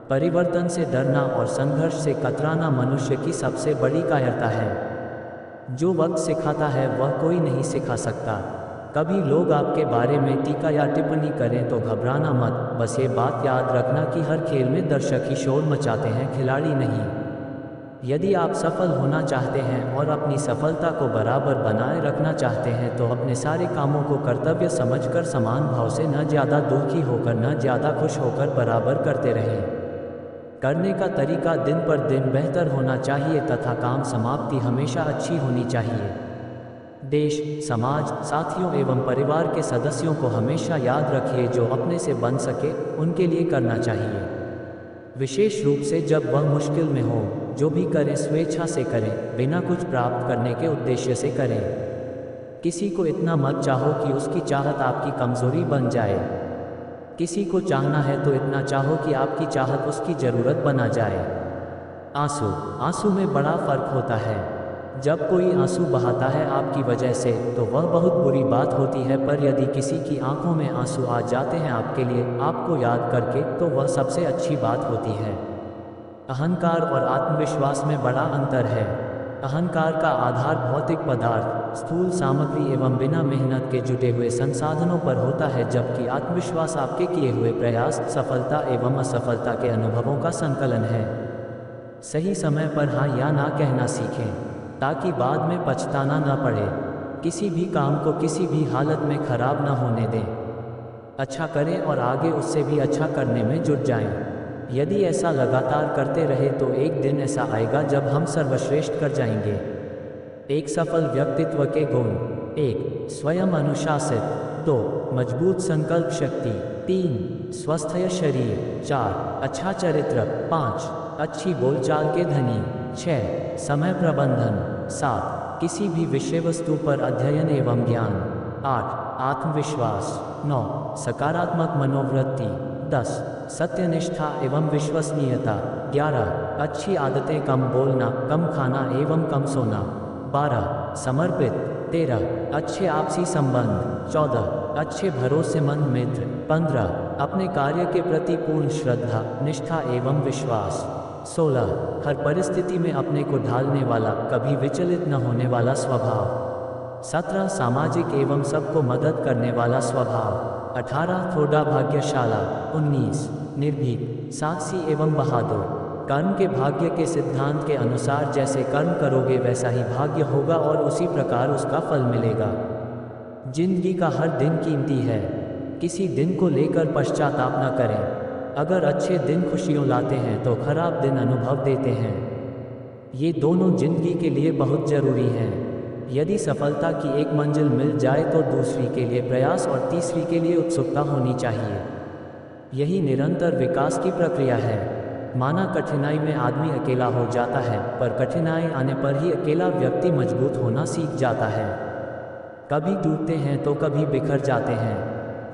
परिवर्तन से डरना और संघर्ष से कतराना मनुष्य की सबसे बड़ी कायरता है। जो वक्त सिखाता है वह कोई नहीं सिखा सकता। कभी लोग आपके बारे में टीका या टिप्पणी करें तो घबराना मत। बस ये बात याद रखना कि हर खेल में दर्शक ही शोर मचाते हैं, खिलाड़ी नहीं। यदि आप सफल होना चाहते हैं और अपनी सफलता को बराबर बनाए रखना चाहते हैं तो अपने सारे कामों को कर्तव्य समझकर समान भाव से न ज़्यादा दुखी होकर न ज़्यादा खुश होकर बराबर करते रहें। करने का तरीका दिन पर दिन बेहतर होना चाहिए तथा काम समाप्ति हमेशा अच्छी होनी चाहिए। देश, समाज, साथियों एवं परिवार के सदस्यों को हमेशा याद रखिए, जो अपने से बन सके उनके लिए करना चाहिए। विशेष रूप से जब वह मुश्किल में हो। जो भी करें स्वेच्छा से करें, बिना कुछ प्राप्त करने के उद्देश्य से करें। किसी को इतना मत चाहो कि उसकी चाहत आपकी कमजोरी बन जाए। किसी को चाहना है तो इतना चाहो कि आपकी चाहत उसकी ज़रूरत बना जाए। आंसू में बड़ा फर्क होता है। जब कोई आंसू बहाता है आपकी वजह से तो वह बहुत बुरी बात होती है, पर यदि किसी की आंखों में आंसू आ जाते हैं आपके लिए, आपको याद करके, तो वह सबसे अच्छी बात होती है। अहंकार और आत्मविश्वास में बड़ा अंतर है। अहंकार का आधार भौतिक पदार्थ, स्थूल सामग्री एवं बिना मेहनत के जुटे हुए संसाधनों पर होता है, जबकि आत्मविश्वास आपके किए हुए प्रयास, सफलता एवं असफलता के अनुभवों का संकलन है। सही समय पर हाँ या ना कहना सीखें ताकि बाद में पछताना न पड़े। किसी भी काम को किसी भी हालत में खराब न होने दें। अच्छा करें और आगे उससे भी अच्छा करने में जुट जाएं। यदि ऐसा लगातार करते रहे तो एक दिन ऐसा आएगा जब हम सर्वश्रेष्ठ कर जाएंगे। एक सफल व्यक्तित्व के गुण: 1. स्वयं अनुशासित। 2. मजबूत संकल्प शक्ति। 3. स्वस्थ शरीर। 4. अच्छा चरित्र। 5. अच्छी बोलचाल के धनी। 6. समय प्रबंधन। 7. किसी भी विषय वस्तु पर अध्ययन एवं ज्ञान। 8. आत्मविश्वास। 9. सकारात्मक मनोवृत्ति। 10. सत्यनिष्ठा एवं विश्वसनीयता। 11. अच्छी आदतें: कम बोलना, कम खाना एवं कम सोना। 12. समर्पित। 13. अच्छे आपसी संबंध। 14. अच्छे भरोसेमंद मित्र। 15. अपने कार्य के प्रति पूर्ण श्रद्धा, निष्ठा एवं विश्वास। 16. हर परिस्थिति में अपने को ढालने वाला, कभी विचलित न होने वाला स्वभाव। 17 सामाजिक एवं सबको मदद करने वाला स्वभाव। 18 थोड़ा भाग्यशाला। 19 निर्भीक, साहसी एवं बहादुर। कर्म के भाग्य के सिद्धांत के अनुसार जैसे कर्म करोगे वैसा ही भाग्य होगा और उसी प्रकार उसका फल मिलेगा। जिंदगी का हर दिन कीमती है, किसी दिन को लेकर पश्चाताप न करें। अगर अच्छे दिन खुशियों लाते हैं तो खराब दिन अनुभव देते हैं। ये दोनों जिंदगी के लिए बहुत जरूरी हैं। यदि सफलता की एक मंजिल मिल जाए तो दूसरी के लिए प्रयास और तीसरी के लिए उत्सुकता होनी चाहिए। यही निरंतर विकास की प्रक्रिया है। माना कठिनाई में आदमी अकेला हो जाता है, पर कठिनाई आने पर ही अकेला व्यक्ति मजबूत होना सीख जाता है। कभी टूटते हैं तो कभी बिखर जाते हैं।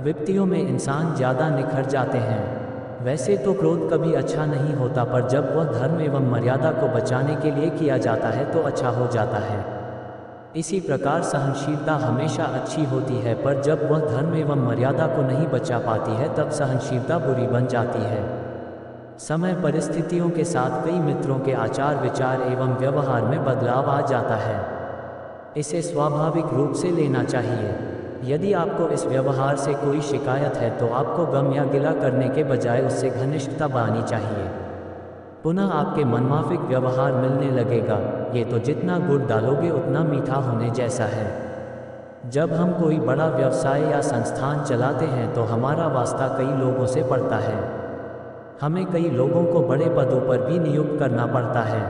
विपत्तियों में इंसान ज़्यादा निखर जाते हैं। वैसे तो क्रोध कभी अच्छा नहीं होता, पर जब वह धर्म एवं मर्यादा को बचाने के लिए किया जाता है तो अच्छा हो जाता है। इसी प्रकार सहनशीलता हमेशा अच्छी होती है, पर जब वह धर्म एवं मर्यादा को नहीं बचा पाती है तब सहनशीलता बुरी बन जाती है। समय परिस्थितियों के साथ कई मित्रों के आचार विचार एवं व्यवहार में बदलाव आ जाता है। इसे स्वाभाविक रूप से लेना चाहिए। यदि आपको इस व्यवहार से कोई शिकायत है तो आपको गम या गिला करने के बजाय उससे घनिष्ठता बनानी चाहिए। पुनः आपके मनमाफिक व्यवहार मिलने लगेगा। ये तो जितना गुड़ डालोगे उतना मीठा होने जैसा है। जब हम कोई बड़ा व्यवसाय या संस्थान चलाते हैं तो हमारा वास्ता कई लोगों से पड़ता है। हमें कई लोगों को बड़े पदों पर भी नियुक्त करना पड़ता है।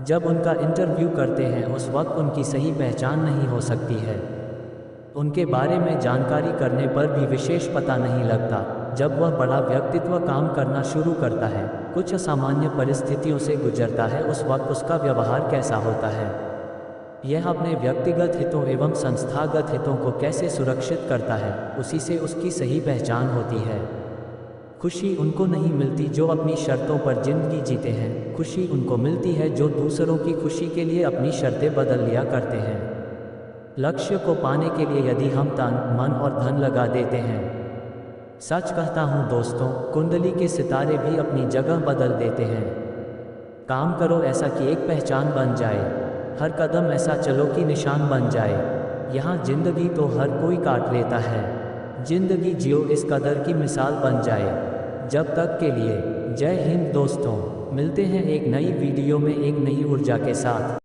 जब उनका इंटरव्यू करते हैं उस वक्त उनकी सही पहचान नहीं हो सकती है। उनके बारे में जानकारी करने पर भी विशेष पता नहीं लगता। जब वह बड़ा व्यक्तित्व काम करना शुरू करता है, कुछ असामान्य परिस्थितियों से गुजरता है, उस वक्त उसका व्यवहार कैसा होता है, यह अपने व्यक्तिगत हितों एवं संस्थागत हितों को कैसे सुरक्षित करता है, उसी से उसकी सही पहचान होती है। खुशी उनको नहीं मिलती जो अपनी शर्तों पर जिंदगी जीते हैं। खुशी उनको मिलती है जो दूसरों की खुशी के लिए अपनी शर्तें बदल लिया करते हैं। लक्ष्य को पाने के लिए यदि हम तन मन और धन लगा देते हैं, सच कहता हूँ दोस्तों, कुंडली के सितारे भी अपनी जगह बदल देते हैं। काम करो ऐसा कि एक पहचान बन जाए, हर कदम ऐसा चलो कि निशान बन जाए। यहाँ जिंदगी तो हर कोई काट लेता है, जिंदगी जियो इस कदर की मिसाल बन जाए। जब तक के लिए जय हिंद दोस्तों, मिलते हैं एक नई वीडियो में एक नई ऊर्जा के साथ।